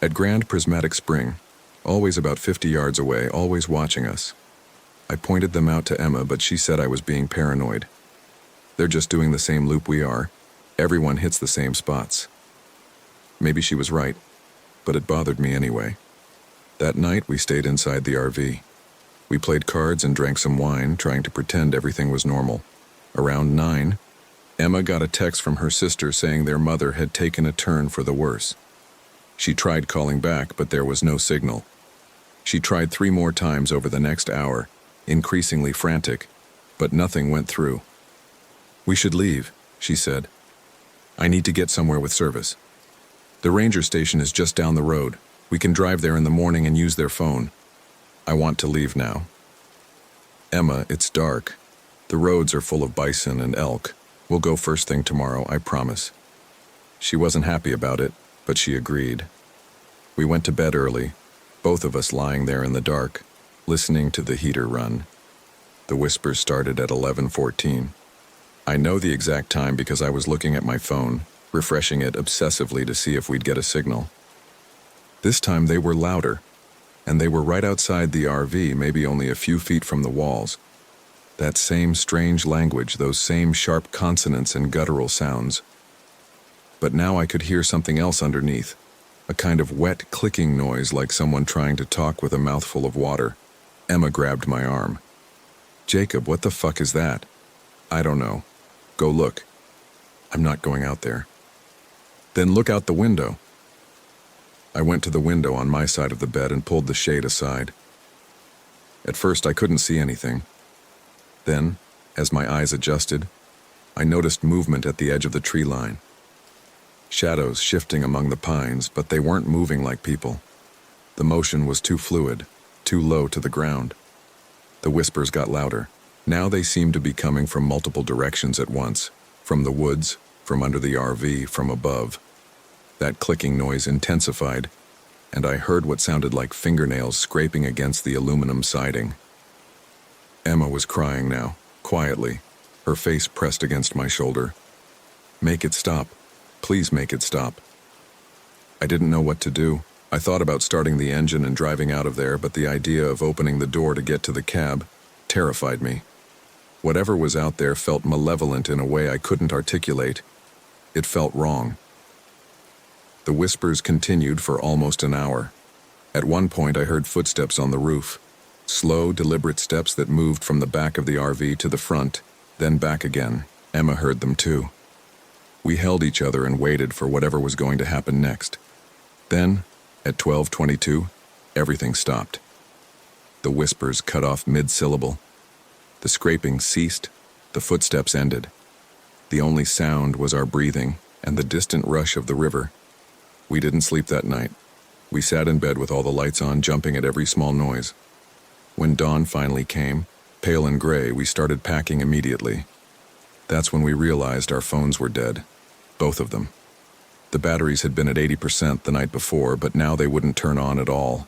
S1: at Grand Prismatic Spring, always about 50 yards away, always watching us. I pointed them out to Emma, but she said I was being paranoid. "They're just doing the same loop we are. Everyone hits the same spots." Maybe she was right, but it bothered me anyway. That night, we stayed inside the RV. We played cards and drank some wine, trying to pretend everything was normal. Around 9, Emma got a text from her sister saying their mother had taken a turn for the worse. She tried calling back, but there was no signal. She tried 3 more times over the next hour, increasingly frantic, but nothing went through. "We should leave," she said. "I need to get somewhere with service. The ranger station is just down the road. We can drive there in the morning and use their phone. I want to leave now." "Emma, it's dark. The roads are full of bison and elk. We'll go first thing tomorrow, I promise." She wasn't happy about it, but she agreed. We went to bed early, both of us lying there in the dark, listening to the heater run. The whispers started at 11:14. I know the exact time because I was looking at my phone, refreshing it obsessively to see if we'd get a signal. This time they were louder, and they were right outside the RV, maybe only a few feet from the walls. That same strange language, those same sharp consonants and guttural sounds. But now I could hear something else underneath, a kind of wet clicking noise like someone trying to talk with a mouthful of water. Emma grabbed my arm. "Jacob, what the fuck is that?" "I don't know. Go look." "I'm not going out there." "Then look out the window." I went to the window on my side of the bed and pulled the shade aside. At first I couldn't see anything. Then, as my eyes adjusted, I noticed movement at the edge of the tree line. Shadows shifting among the pines, but they weren't moving like people. The motion was too fluid, too low to the ground. The whispers got louder. Now they seemed to be coming from multiple directions at once, from the woods, from under the RV, from above. That clicking noise intensified, and I heard what sounded like fingernails scraping against the aluminum siding. Emma was crying now, quietly, her face pressed against my shoulder. "Make it stop. Please make it stop." I didn't know what to do. I thought about starting the engine and driving out of there, but the idea of opening the door to get to the cab terrified me. Whatever was out there felt malevolent in a way I couldn't articulate. It felt wrong. The whispers continued for almost an hour. At one point I heard footsteps on the roof. Slow, deliberate steps that moved from the back of the RV to the front, then back again. Emma heard them too. We held each other and waited for whatever was going to happen next. Then, at 12:22, everything stopped. The whispers cut off mid-syllable. The scraping ceased. The footsteps ended. The only sound was our breathing and the distant rush of the river. We didn't sleep that night. We sat in bed with all the lights on, jumping at every small noise. When dawn finally came, pale and gray, we started packing immediately. That's when we realized our phones were dead. Both of them. The batteries had been at 80% the night before, but now they wouldn't turn on at all.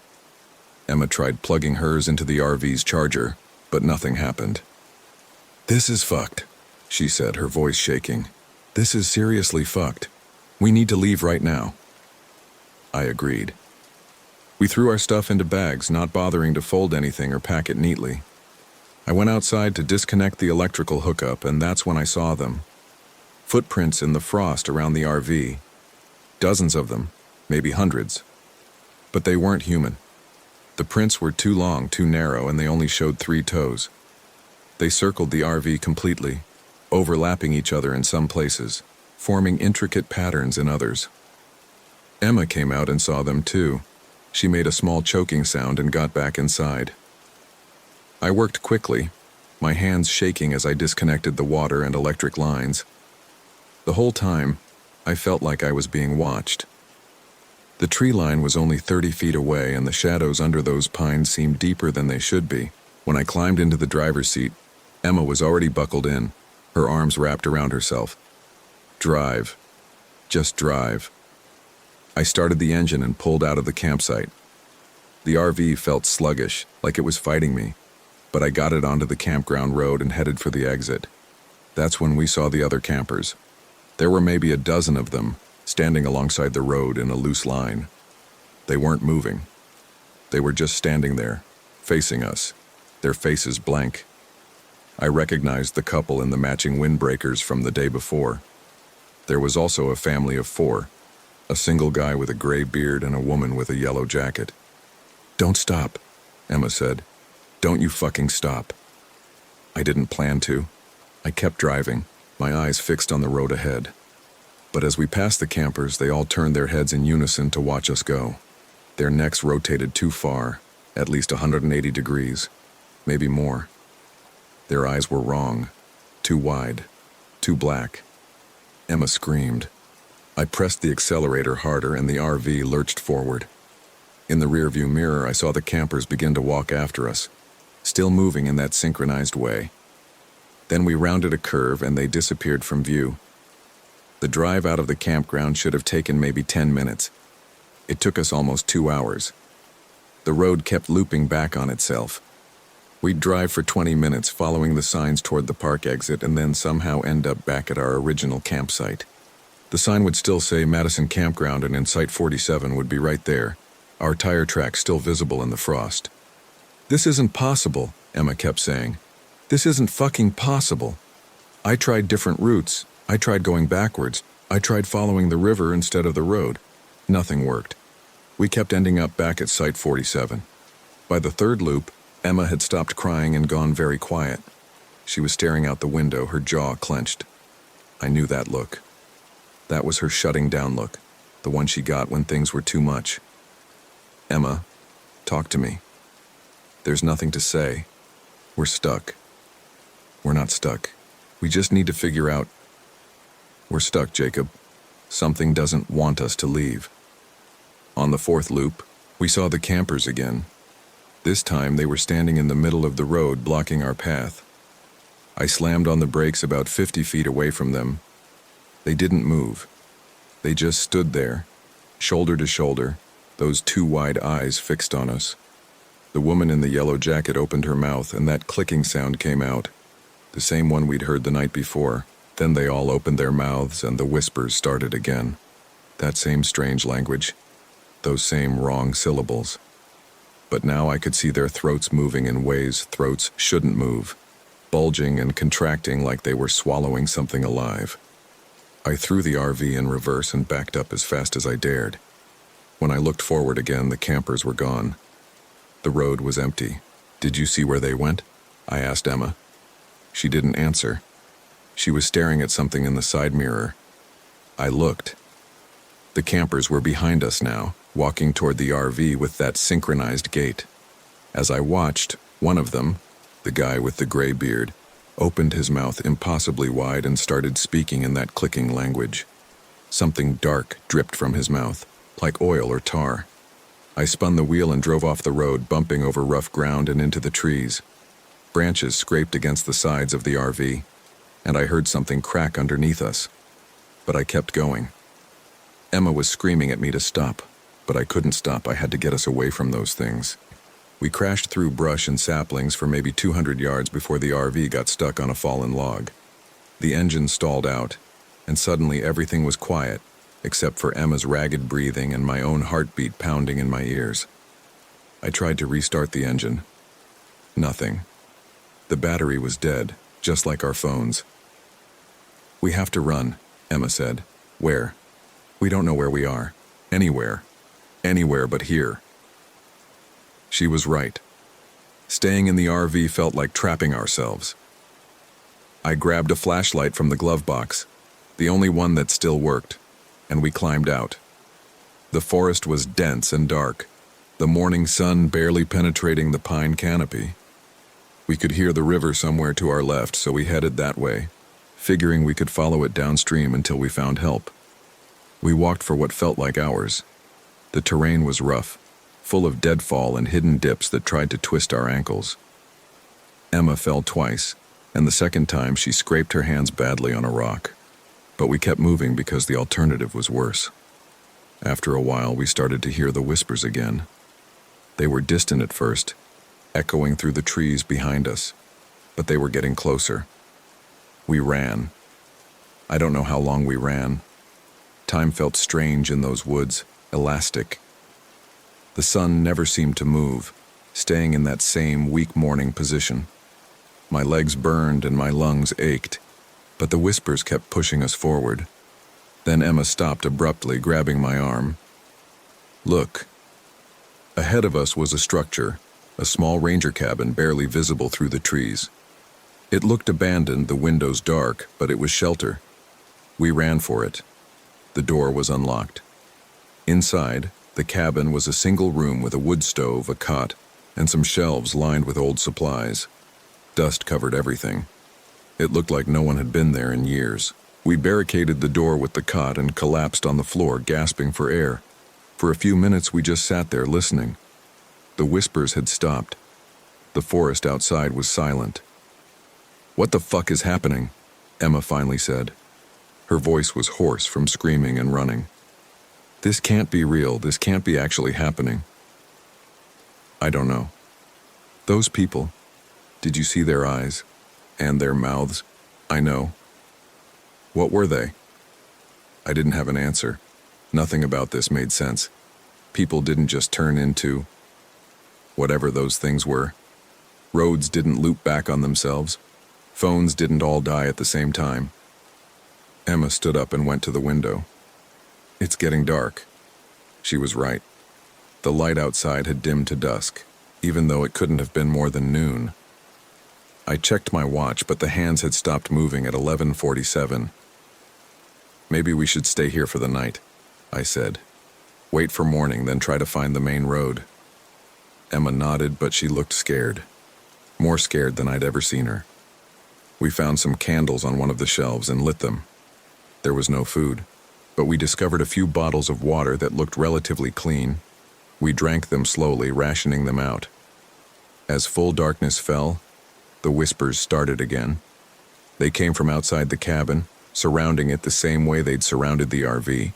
S1: Emma tried plugging hers into the RV's charger, but nothing happened. "This is fucked," she said, her voice shaking. "This is seriously fucked. We need to leave right now." I agreed. We threw our stuff into bags, not bothering to fold anything or pack it neatly. I went outside to disconnect the electrical hookup, and that's when I saw them. Footprints in the frost around the RV. Dozens of them, maybe hundreds. But they weren't human. The prints were too long, too narrow, and they only showed 3 toes. They circled the RV completely, overlapping each other in some places, forming intricate patterns in others. Emma came out and saw them too. She made a small choking sound and got back inside. I worked quickly, my hands shaking as I disconnected the water and electric lines. The whole time, I felt like I was being watched. The tree line was only 30 feet away, and the shadows under those pines seemed deeper than they should be. When I climbed into the driver's seat, Emma was already buckled in, her arms wrapped around herself. "Drive. Just drive." I started the engine and pulled out of the campsite. The RV felt sluggish, like it was fighting me, but I got it onto the campground road and headed for the exit. That's when we saw the other campers. There were maybe a dozen of them, standing alongside the road in a loose line. They weren't moving. They were just standing there, facing us, their faces blank. I recognized the couple in the matching windbreakers from the day before. There was also a family of 4. A single guy with a gray beard and a woman with a yellow jacket. "Don't stop," Emma said. "Don't you fucking stop." I didn't plan to. I kept driving, my eyes fixed on the road ahead. But as we passed the campers, they all turned their heads in unison to watch us go. Their necks rotated too far, at least 180 degrees, maybe more. Their eyes were wrong, too wide, too black. Emma screamed. I pressed the accelerator harder and the RV lurched forward. In the rearview mirror, I saw the campers begin to walk after us, still moving in that synchronized way. Then we rounded a curve and they disappeared from view. The drive out of the campground should have taken maybe 10 minutes. It took us almost 2 hours. The road kept looping back on itself. We'd drive for 20 minutes following the signs toward the park exit and then somehow end up back at our original campsite. The sign would still say Madison Campground and in Site 47 would be right there, our tire tracks still visible in the frost. "This isn't possible," Emma kept saying. "This isn't fucking possible. I tried different routes. I tried going backwards. I tried following the river instead of the road. Nothing worked." We kept ending up back at Site 47. By the third loop, Emma had stopped crying and gone very quiet. She was staring out the window, her jaw clenched. I knew that look. That was her shutting down look, the one she got when things were too much. "Emma, talk to me. There's nothing to say. We're stuck." "We're not stuck. We just need to figure out." "We're stuck, Jacob. Something doesn't want us to leave." On the fourth loop, we saw the campers again. This time they were standing in the middle of the road, blocking our path. I slammed on the brakes about 50 feet away from them. They didn't move. They just stood there, shoulder to shoulder, those two wide eyes fixed on us. The woman in the yellow jacket opened her mouth and that clicking sound came out, the same one we'd heard the night before. Then they all opened their mouths and the whispers started again. That same strange language, those same wrong syllables. But now I could see their throats moving in ways throats shouldn't move, bulging and contracting like they were swallowing something alive. I threw the RV in reverse and backed up as fast as I dared. When I looked forward again, the campers were gone. The road was empty. "Did you see where they went?" I asked Emma. She didn't answer. She was staring at something in the side mirror. I looked. The campers were behind us now, walking toward the RV with that synchronized gait. As I watched, one of them, the guy with the gray beard, opened his mouth impossibly wide and started speaking in that clicking language. Something dark dripped from his mouth, like oil or tar. I spun the wheel and drove off the road, bumping over rough ground and into the trees. Branches scraped against the sides of the RV, and I heard something crack underneath us. But I kept going. Emma was screaming at me to stop, but I couldn't stop. I had to get us away from those things. We crashed through brush and saplings for maybe 200 yards before the RV got stuck on a fallen log. The engine stalled out, and suddenly everything was quiet, except for Emma's ragged breathing and my own heartbeat pounding in my ears. I tried to restart the engine. Nothing. The battery was dead, just like our phones. "We have to run," Emma said. "Where?" "We don't know where we are. Anywhere. Anywhere but here." She was right. Staying in the RV felt like trapping ourselves. I grabbed a flashlight from the glove box, the only one that still worked, and we climbed out. The forest was dense and dark, the morning sun barely penetrating the pine canopy. We could hear the river somewhere to our left, so we headed that way, figuring we could follow it downstream until we found help. We walked for what felt like hours. The terrain was rough, full of deadfall and hidden dips that tried to twist our ankles. Emma fell twice, and the second time she scraped her hands badly on a rock. But we kept moving because the alternative was worse. After a while, we started to hear the whispers again. They were distant at first, echoing through the trees behind us, but they were getting closer. We ran. I don't know how long we ran. Time felt strange in those woods, elastic. The sun never seemed to move, staying in that same weak morning position. My legs burned and my lungs ached, but the whispers kept pushing us forward. Then Emma stopped abruptly, grabbing my arm. "Look." Ahead of us was a structure, a small ranger cabin barely visible through the trees. It looked abandoned, the windows dark, but it was shelter. We ran for it. The door was unlocked. Inside, the cabin was a single room with a wood stove, a cot, and some shelves lined with old supplies. Dust covered everything. It looked like no one had been there in years. We barricaded the door with the cot and collapsed on the floor, gasping for air. For a few minutes, we just sat there listening. The whispers had stopped. The forest outside was silent. "What the fuck is happening?" Emma finally said. Her voice was hoarse from screaming and running. "This can't be real. This can't be actually happening." "I don't know. Those people, Did you see their eyes? And their mouths? I know. What were they? I didn't have an answer. Nothing about this made sense. People didn't just turn into whatever those things were. Roads didn't loop back on themselves. Phones didn't all die at the same time. Emma stood up and went to the window. It's getting dark. She was right. The light outside had dimmed to dusk, even though it couldn't have been more than noon. I checked my watch, but the hands had stopped moving at 11:47. Maybe we should stay here for the night, I said. Wait for morning, then try to find the main road. Emma nodded, but she looked scared. More scared than I'd ever seen her. We found some candles on one of the shelves and lit them. There was no food, but we discovered a few bottles of water that looked relatively clean. We drank them slowly, rationing them out. As full darkness fell, the whispers started again. They came from outside the cabin, surrounding it the same way they'd surrounded the RV.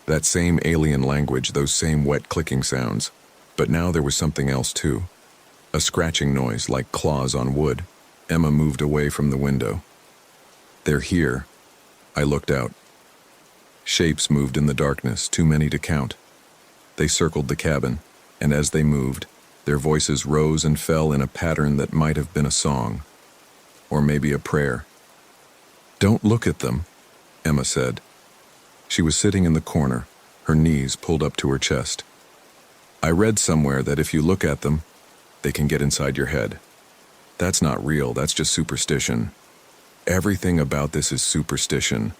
S1: That same alien language, those same wet clicking sounds. But now there was something else too. A scratching noise like claws on wood. Emma moved away from the window. They're here. I looked out. Shapes moved in the darkness, too many to count. They circled the cabin, and as they moved, their voices rose and fell in a pattern that might have been a song. Or maybe a prayer. Don't look at them, Emma said. She was sitting in the corner, her knees pulled up to her chest. I read somewhere that if you look at them, they can get inside your head. That's not real, that's just superstition. Everything about this is superstition.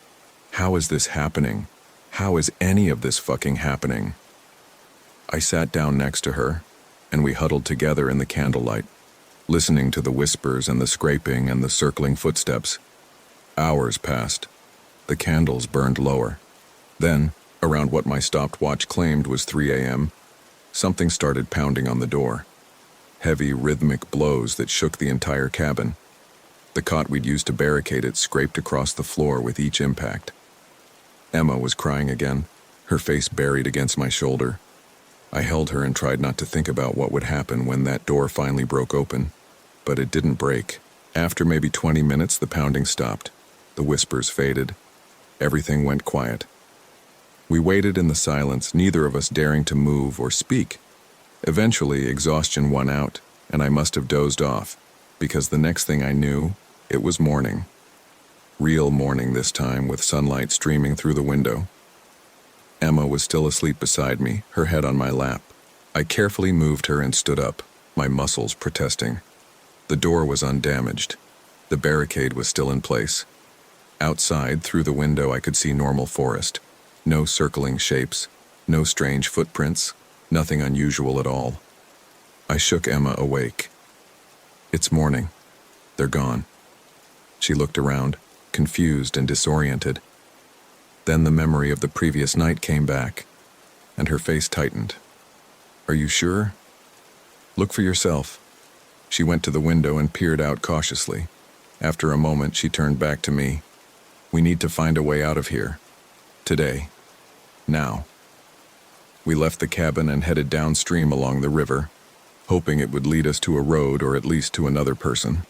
S1: How is this happening? How is any of this fucking happening? I sat down next to her, and we huddled together in the candlelight, listening to the whispers and the scraping and the circling footsteps. Hours passed. The candles burned lower. Then, around what my stopped watch claimed was 3 a.m., something started pounding on the door. Heavy, rhythmic blows that shook the entire cabin. The cot we'd used to barricade it scraped across the floor with each impact. Emma was crying again, her face buried against my shoulder. I held her and tried not to think about what would happen when that door finally broke open. But it didn't break. After maybe 20 minutes, the pounding stopped. The whispers faded. Everything went quiet. We waited in the silence, neither of us daring to move or speak. Eventually, exhaustion won out, and I must have dozed off, because the next thing I knew, it was morning. Real morning this time, with sunlight streaming through the window. Emma was still asleep beside me, her head on my lap. I carefully moved her and stood up, my muscles protesting. The door was undamaged. The barricade was still in place. Outside, through the window, I could see normal forest. No circling shapes, no strange footprints, nothing unusual at all. I shook Emma awake. It's morning. They're gone. She looked around, confused and disoriented. Then the memory of the previous night came back, and her face tightened. Are you sure? Look for yourself. She went to the window and peered out cautiously. After a moment, she turned back to me. We need to find a way out of here. Today. Now. We left the cabin and headed downstream along the river, hoping it would lead us to a road or at least to another person.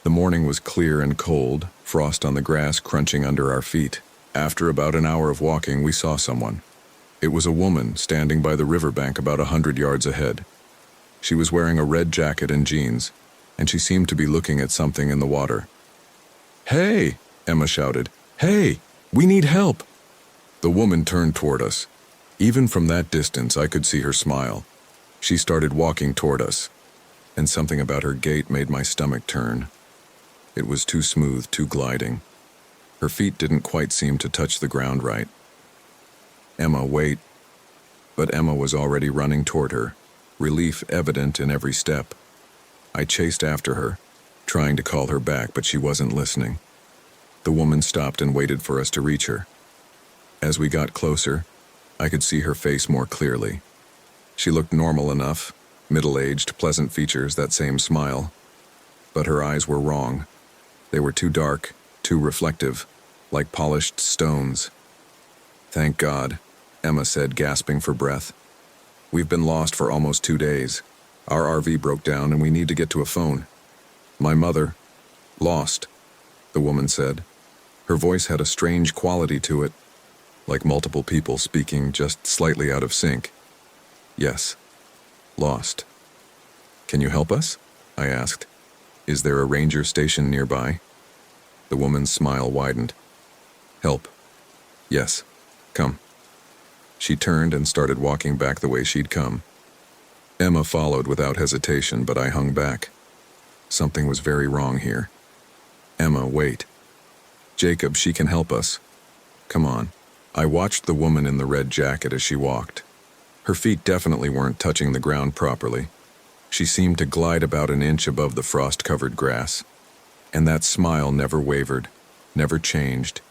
S1: The morning was clear and cold, frost on the grass crunching under our feet. After about an hour of walking, we saw someone. It was a woman standing by the riverbank about 100 yards ahead. She was wearing a red jacket and jeans, and she seemed to be looking at something in the water. Hey, Emma shouted. Hey, we need help. The woman turned toward us. Even from that distance, I could see her smile. She started walking toward us, and something about her gait made my stomach turn. It was too smooth, too gliding. Her feet didn't quite seem to touch the ground right. Emma, wait. But Emma was already running toward her, relief evident in every step. I chased after her, trying to call her back, but she wasn't listening. The woman stopped and waited for us to reach her. As we got closer, I could see her face more clearly. She looked normal enough, middle-aged, pleasant features, that same smile. But her eyes were wrong. They were too dark, too reflective, like polished stones. Thank God, Emma said, gasping for breath. We've been lost for almost 2 days. Our RV broke down and we need to get to a phone. My mother, lost, the woman said. Her voice had a strange quality to it, like multiple people speaking just slightly out of sync. Yes, lost. Can you help us? I asked. Is there a ranger station nearby? The woman's smile widened. Help. Yes, come. She turned and started walking back the way she'd come. Emma followed without hesitation, but I hung back. Something was very wrong here. Emma, wait. Jacob, she can help us. Come on. I watched the woman in the red jacket as she walked. Her feet definitely weren't touching the ground properly. She seemed to glide about an inch above the frost-covered grass. And that smile never wavered, never changed,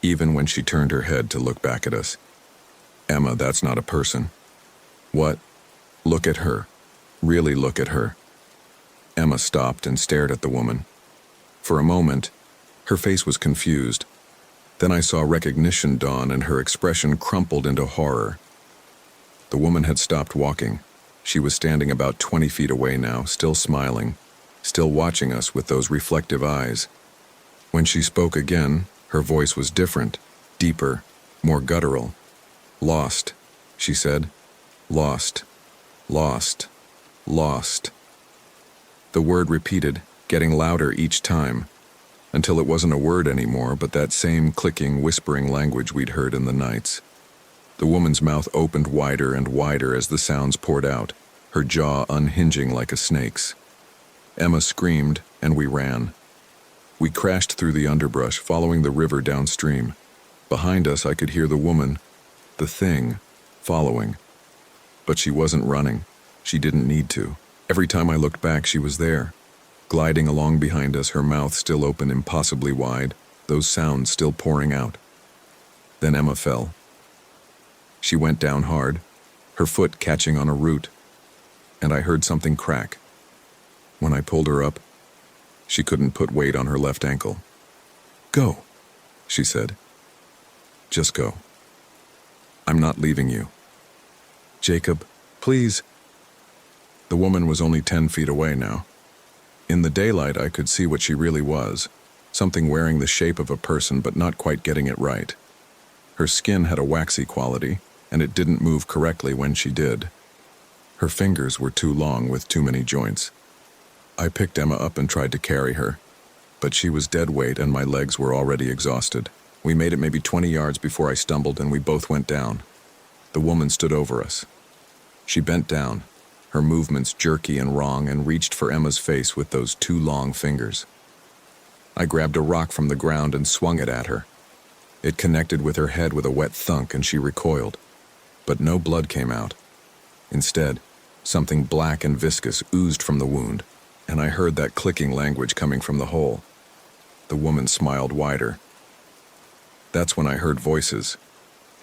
S1: even when she turned her head to look back at us. Emma, that's not a person. What? Look at her. Really look at her. Emma stopped and stared at the woman. For a moment, her face was confused. Then I saw recognition dawn and her expression crumpled into horror. The woman had stopped walking. She was standing about 20 feet away now, still smiling, still watching us with those reflective eyes. When she spoke again, her voice was different, deeper, more guttural. Lost, she said. Lost, lost, lost. The word repeated, getting louder each time, until it wasn't a word anymore, but that same clicking, whispering language we'd heard in the nights. The woman's mouth opened wider and wider as the sounds poured out, her jaw unhinging like a snake's. Emma screamed, and we ran. We crashed through the underbrush, following the river downstream. Behind us, I could hear the woman, the thing, following. But she wasn't running. She didn't need to. Every time I looked back, she was there, gliding along behind us, her mouth still open impossibly wide, those sounds still pouring out. Then Emma fell. She went down hard, her foot catching on a root, and I heard something crack. When I pulled her up, she couldn't put weight on her left ankle. Go, she said. Just go. I'm not leaving you. Jacob, please. The woman was only 10 feet away now. In the daylight, I could see what she really was, something wearing the shape of a person but not quite getting it right. Her skin had a waxy quality, and it didn't move correctly when she did. Her fingers were too long with too many joints. I picked Emma up and tried to carry her, but she was dead weight and my legs were already exhausted. We made it maybe 20 yards before I stumbled and we both went down. The woman stood over us. She bent down, her movements jerky and wrong, and reached for Emma's face with those two long fingers. I grabbed a rock from the ground and swung it at her. It connected with her head with a wet thunk and she recoiled, but no blood came out. Instead, something black and viscous oozed from the wound, and I heard that clicking language coming from the hole. The woman smiled wider. That's when I heard voices,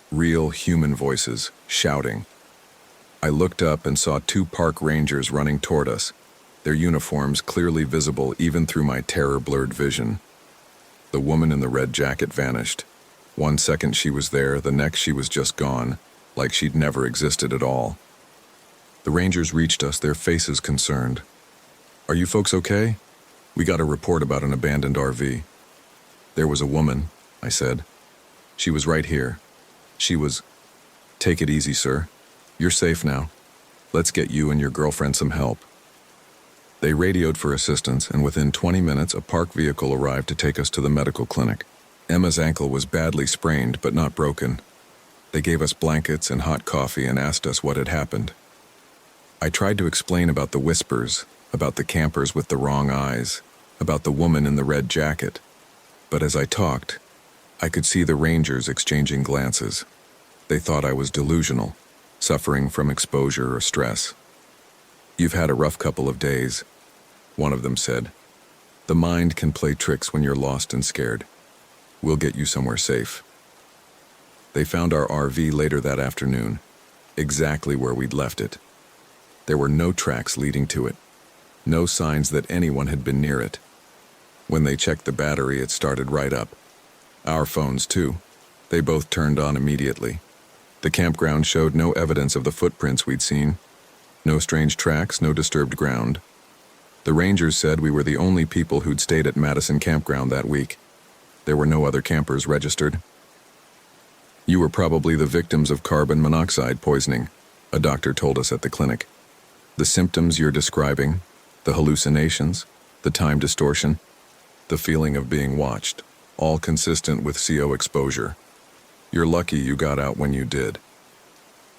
S1: real human voices, shouting. I looked up and saw 2 park rangers running toward us, their uniforms clearly visible even through my terror-blurred vision. The woman in the red jacket vanished. 1 second she was there, the next she was just gone, like she'd never existed at all. The rangers reached us, their faces concerned. Are you folks okay? We got a report about an abandoned RV. There was a woman, I said. She was right here. She was... Take it easy, sir. You're safe now. Let's get you and your girlfriend some help. They radioed for assistance, and within 20 minutes, a park vehicle arrived to take us to the medical clinic. Emma's ankle was badly sprained, but not broken. They gave us blankets and hot coffee and asked us what had happened. I tried to explain about the whispers, about the campers with the wrong eyes, about the woman in the red jacket. But as I talked, I could see the rangers exchanging glances. They thought I was delusional, suffering from exposure or stress. You've had a rough couple of days, one of them said. The mind can play tricks when you're lost and scared. We'll get you somewhere safe. They found our RV later that afternoon, exactly where we'd left it. There were no tracks leading to it, no signs that anyone had been near it. When they checked the battery, it started right up. Our phones, too. They both turned on immediately. The campground showed no evidence of the footprints we'd seen. No strange tracks, no disturbed ground. The rangers said we were the only people who'd stayed at Madison Campground that week. There were no other campers registered. You were probably the victims of carbon monoxide poisoning, a doctor told us at the clinic. The symptoms you're describing, the hallucinations, the time distortion, the feeling of being watched, all consistent with CO exposure. You're lucky you got out when you did.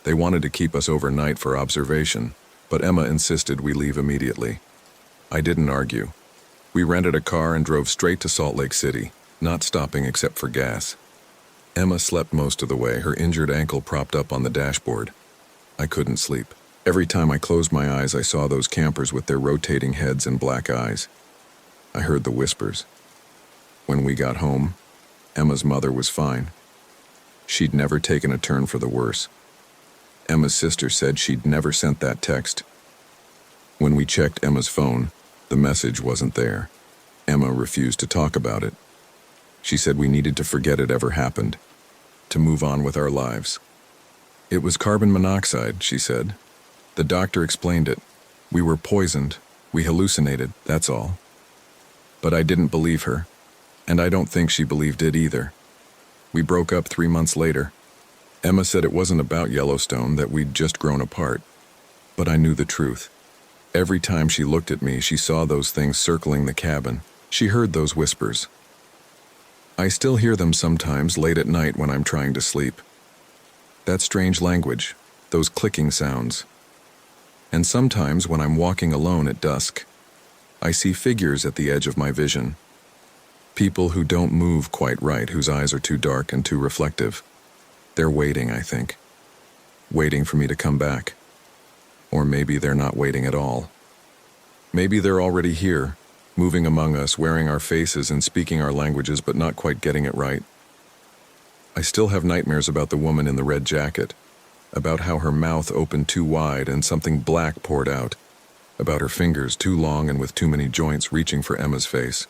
S1: They wanted to keep us overnight for observation, but Emma insisted we leave immediately. I didn't argue. We rented a car and drove straight to Salt Lake City, not stopping except for gas. Emma slept most of the way, her injured ankle propped up on the dashboard. I couldn't sleep. Every time I closed my eyes, I saw those campers with their rotating heads and black eyes. I heard the whispers. When we got home, Emma's mother was fine. She'd never taken a turn for the worse. Emma's sister said she'd never sent that text. When we checked Emma's phone, the message wasn't there. Emma refused to talk about it. She said we needed to forget it ever happened, to move on with our lives. It was carbon monoxide, she said. The doctor explained it. We were poisoned. We hallucinated, that's all. But I didn't believe her, and I don't think she believed it either. We broke up 3 months later. Emma said it wasn't about Yellowstone, that we'd just grown apart. But I knew the truth. Every time she looked at me, she saw those things circling the cabin. She heard those whispers. I still hear them sometimes late at night when I'm trying to sleep. That strange language, those clicking sounds. And sometimes when I'm walking alone at dusk, I see figures at the edge of my vision. People who don't move quite right, whose eyes are too dark and too reflective. They're waiting, I think. Waiting for me to come back. Or maybe they're not waiting at all. Maybe they're already here, moving among us, wearing our faces and speaking our languages, but not quite getting it right. I still have nightmares about the woman in the red jacket, about how her mouth opened too wide and something black poured out, about her fingers too long and with too many joints reaching for Emma's face.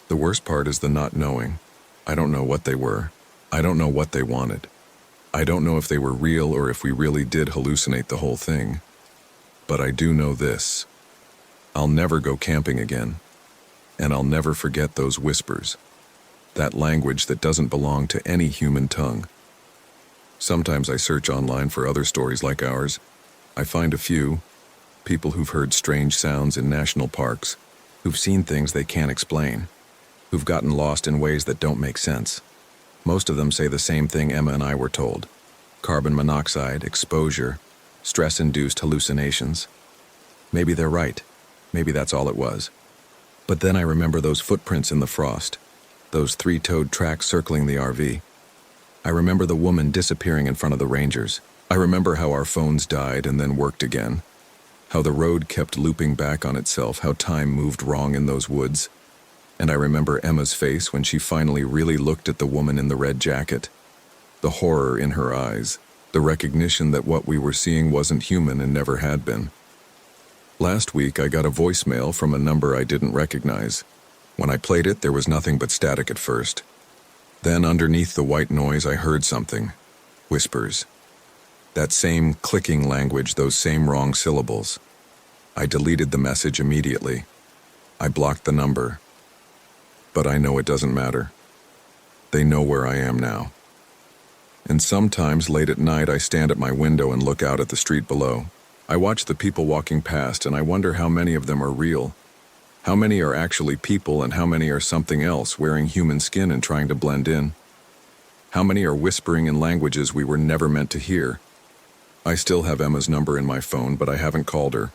S1: The worst part is the not knowing. I don't know what they were. I don't know what they wanted. I don't know if they were real or if we really did hallucinate the whole thing. But I do know this. I'll never go camping again. And I'll never forget those whispers. That language that doesn't belong to any human tongue. Sometimes I search online for other stories like ours. I find a few. People who've heard strange sounds in national parks. Who've seen things they can't explain. Who've gotten lost in ways that don't make sense. Most of them say the same thing Emma and I were told. Carbon monoxide, exposure, stress-induced hallucinations. Maybe they're right. Maybe that's all it was. But then I remember those footprints in the frost. Those three-toed tracks circling the RV. I remember the woman disappearing in front of the rangers. I remember how our phones died and then worked again. How the road kept looping back on itself, how time moved wrong in those woods. And I remember Emma's face when she finally really looked at the woman in the red jacket. The horror in her eyes, the recognition that what we were seeing wasn't human and never had been. Last week I got a voicemail from a number I didn't recognize. When I played it, there was nothing but static at first. Then underneath the white noise I heard something. Whispers. That same clicking language, those same wrong syllables. I deleted the message immediately. I blocked the number. But I know it doesn't matter. They know where I am now. And sometimes late at night I stand at my window and look out at the street below. I watch the people walking past and I wonder how many of them are real. How many are actually people and how many are something else, wearing human skin and trying to blend in? How many are whispering in languages we were never meant to hear? I still have Emma's number in my phone, but I haven't called her.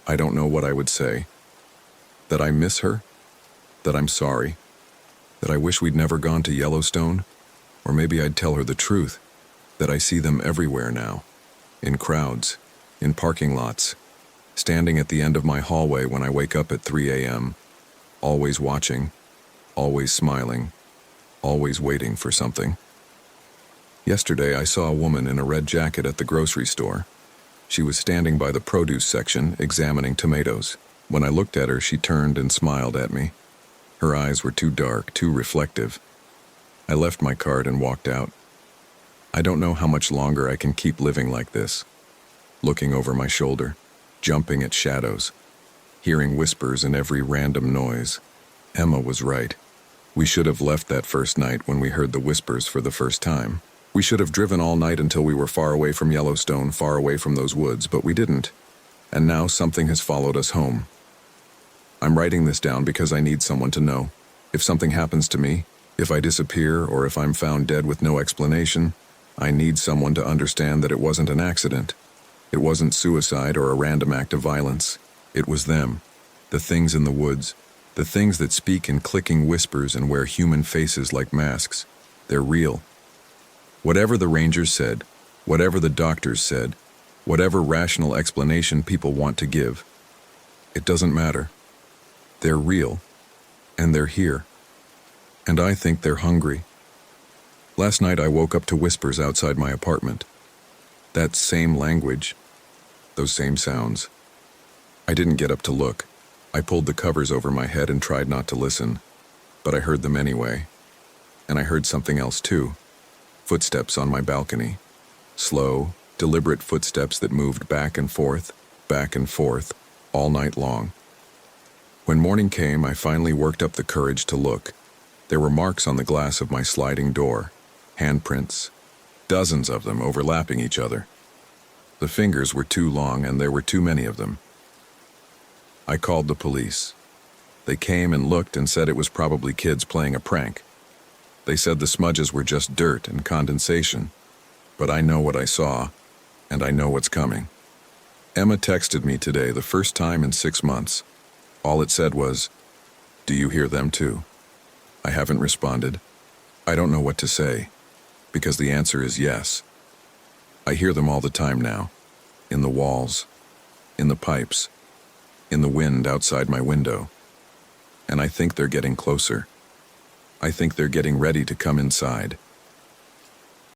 S1: I don't know what I would say. That I miss her? That I'm sorry? That I wish we'd never gone to Yellowstone? Or maybe I'd tell her the truth, that I see them everywhere now. In crowds, in parking lots, standing at the end of my hallway when I wake up at 3 a.m., always watching, always smiling, always waiting for something. Yesterday I saw a woman in a red jacket at the grocery store. She was standing by the produce section, examining tomatoes. When I looked at her, she turned and smiled at me. Her eyes were too dark, too reflective. I left my cart and walked out. I don't know how much longer I can keep living like this, looking over my shoulder. jumping at shadows, hearing whispers in every random noise. Emma was right. We should have left that first night when we heard the whispers for the first time. We should have driven all night until we were far away from Yellowstone, far away from those woods, but we didn't. And now something has followed us home. I'm writing this down because I need someone to know. If something happens to me, if I disappear, or if I'm found dead with no explanation, I need someone to understand that it wasn't an accident. It wasn't suicide or a random act of violence. It was them, the things in the woods, the things that speak in clicking whispers and wear human faces like masks. They're real. Whatever the rangers said, whatever the doctors said, whatever rational explanation people want to give, it doesn't matter. They're real, and they're here. And I think they're hungry. Last night I woke up to whispers outside my apartment. That same language, those same sounds. I didn't get up to look. I pulled the covers over my head and tried not to listen, but I heard them anyway. And I heard something else too. Footsteps on my balcony. Slow, deliberate footsteps that moved back and forth, all night long. When morning came, I finally worked up the courage to look. There were marks on the glass of my sliding door, handprints, dozens of them overlapping each other. The fingers were too long and there were too many of them. I called the police. They came and looked and said it was probably kids playing a prank. They said the smudges were just dirt and condensation. But I know what I saw, and I know what's coming. Emma texted me today, the first time in 6 months. All it said was, "Do you hear them too?" I haven't responded. I don't know what to say, because the answer is yes. I hear them all the time now, in the walls, in the pipes, in the wind outside my window. And I think they're getting closer. I think they're getting ready to come inside.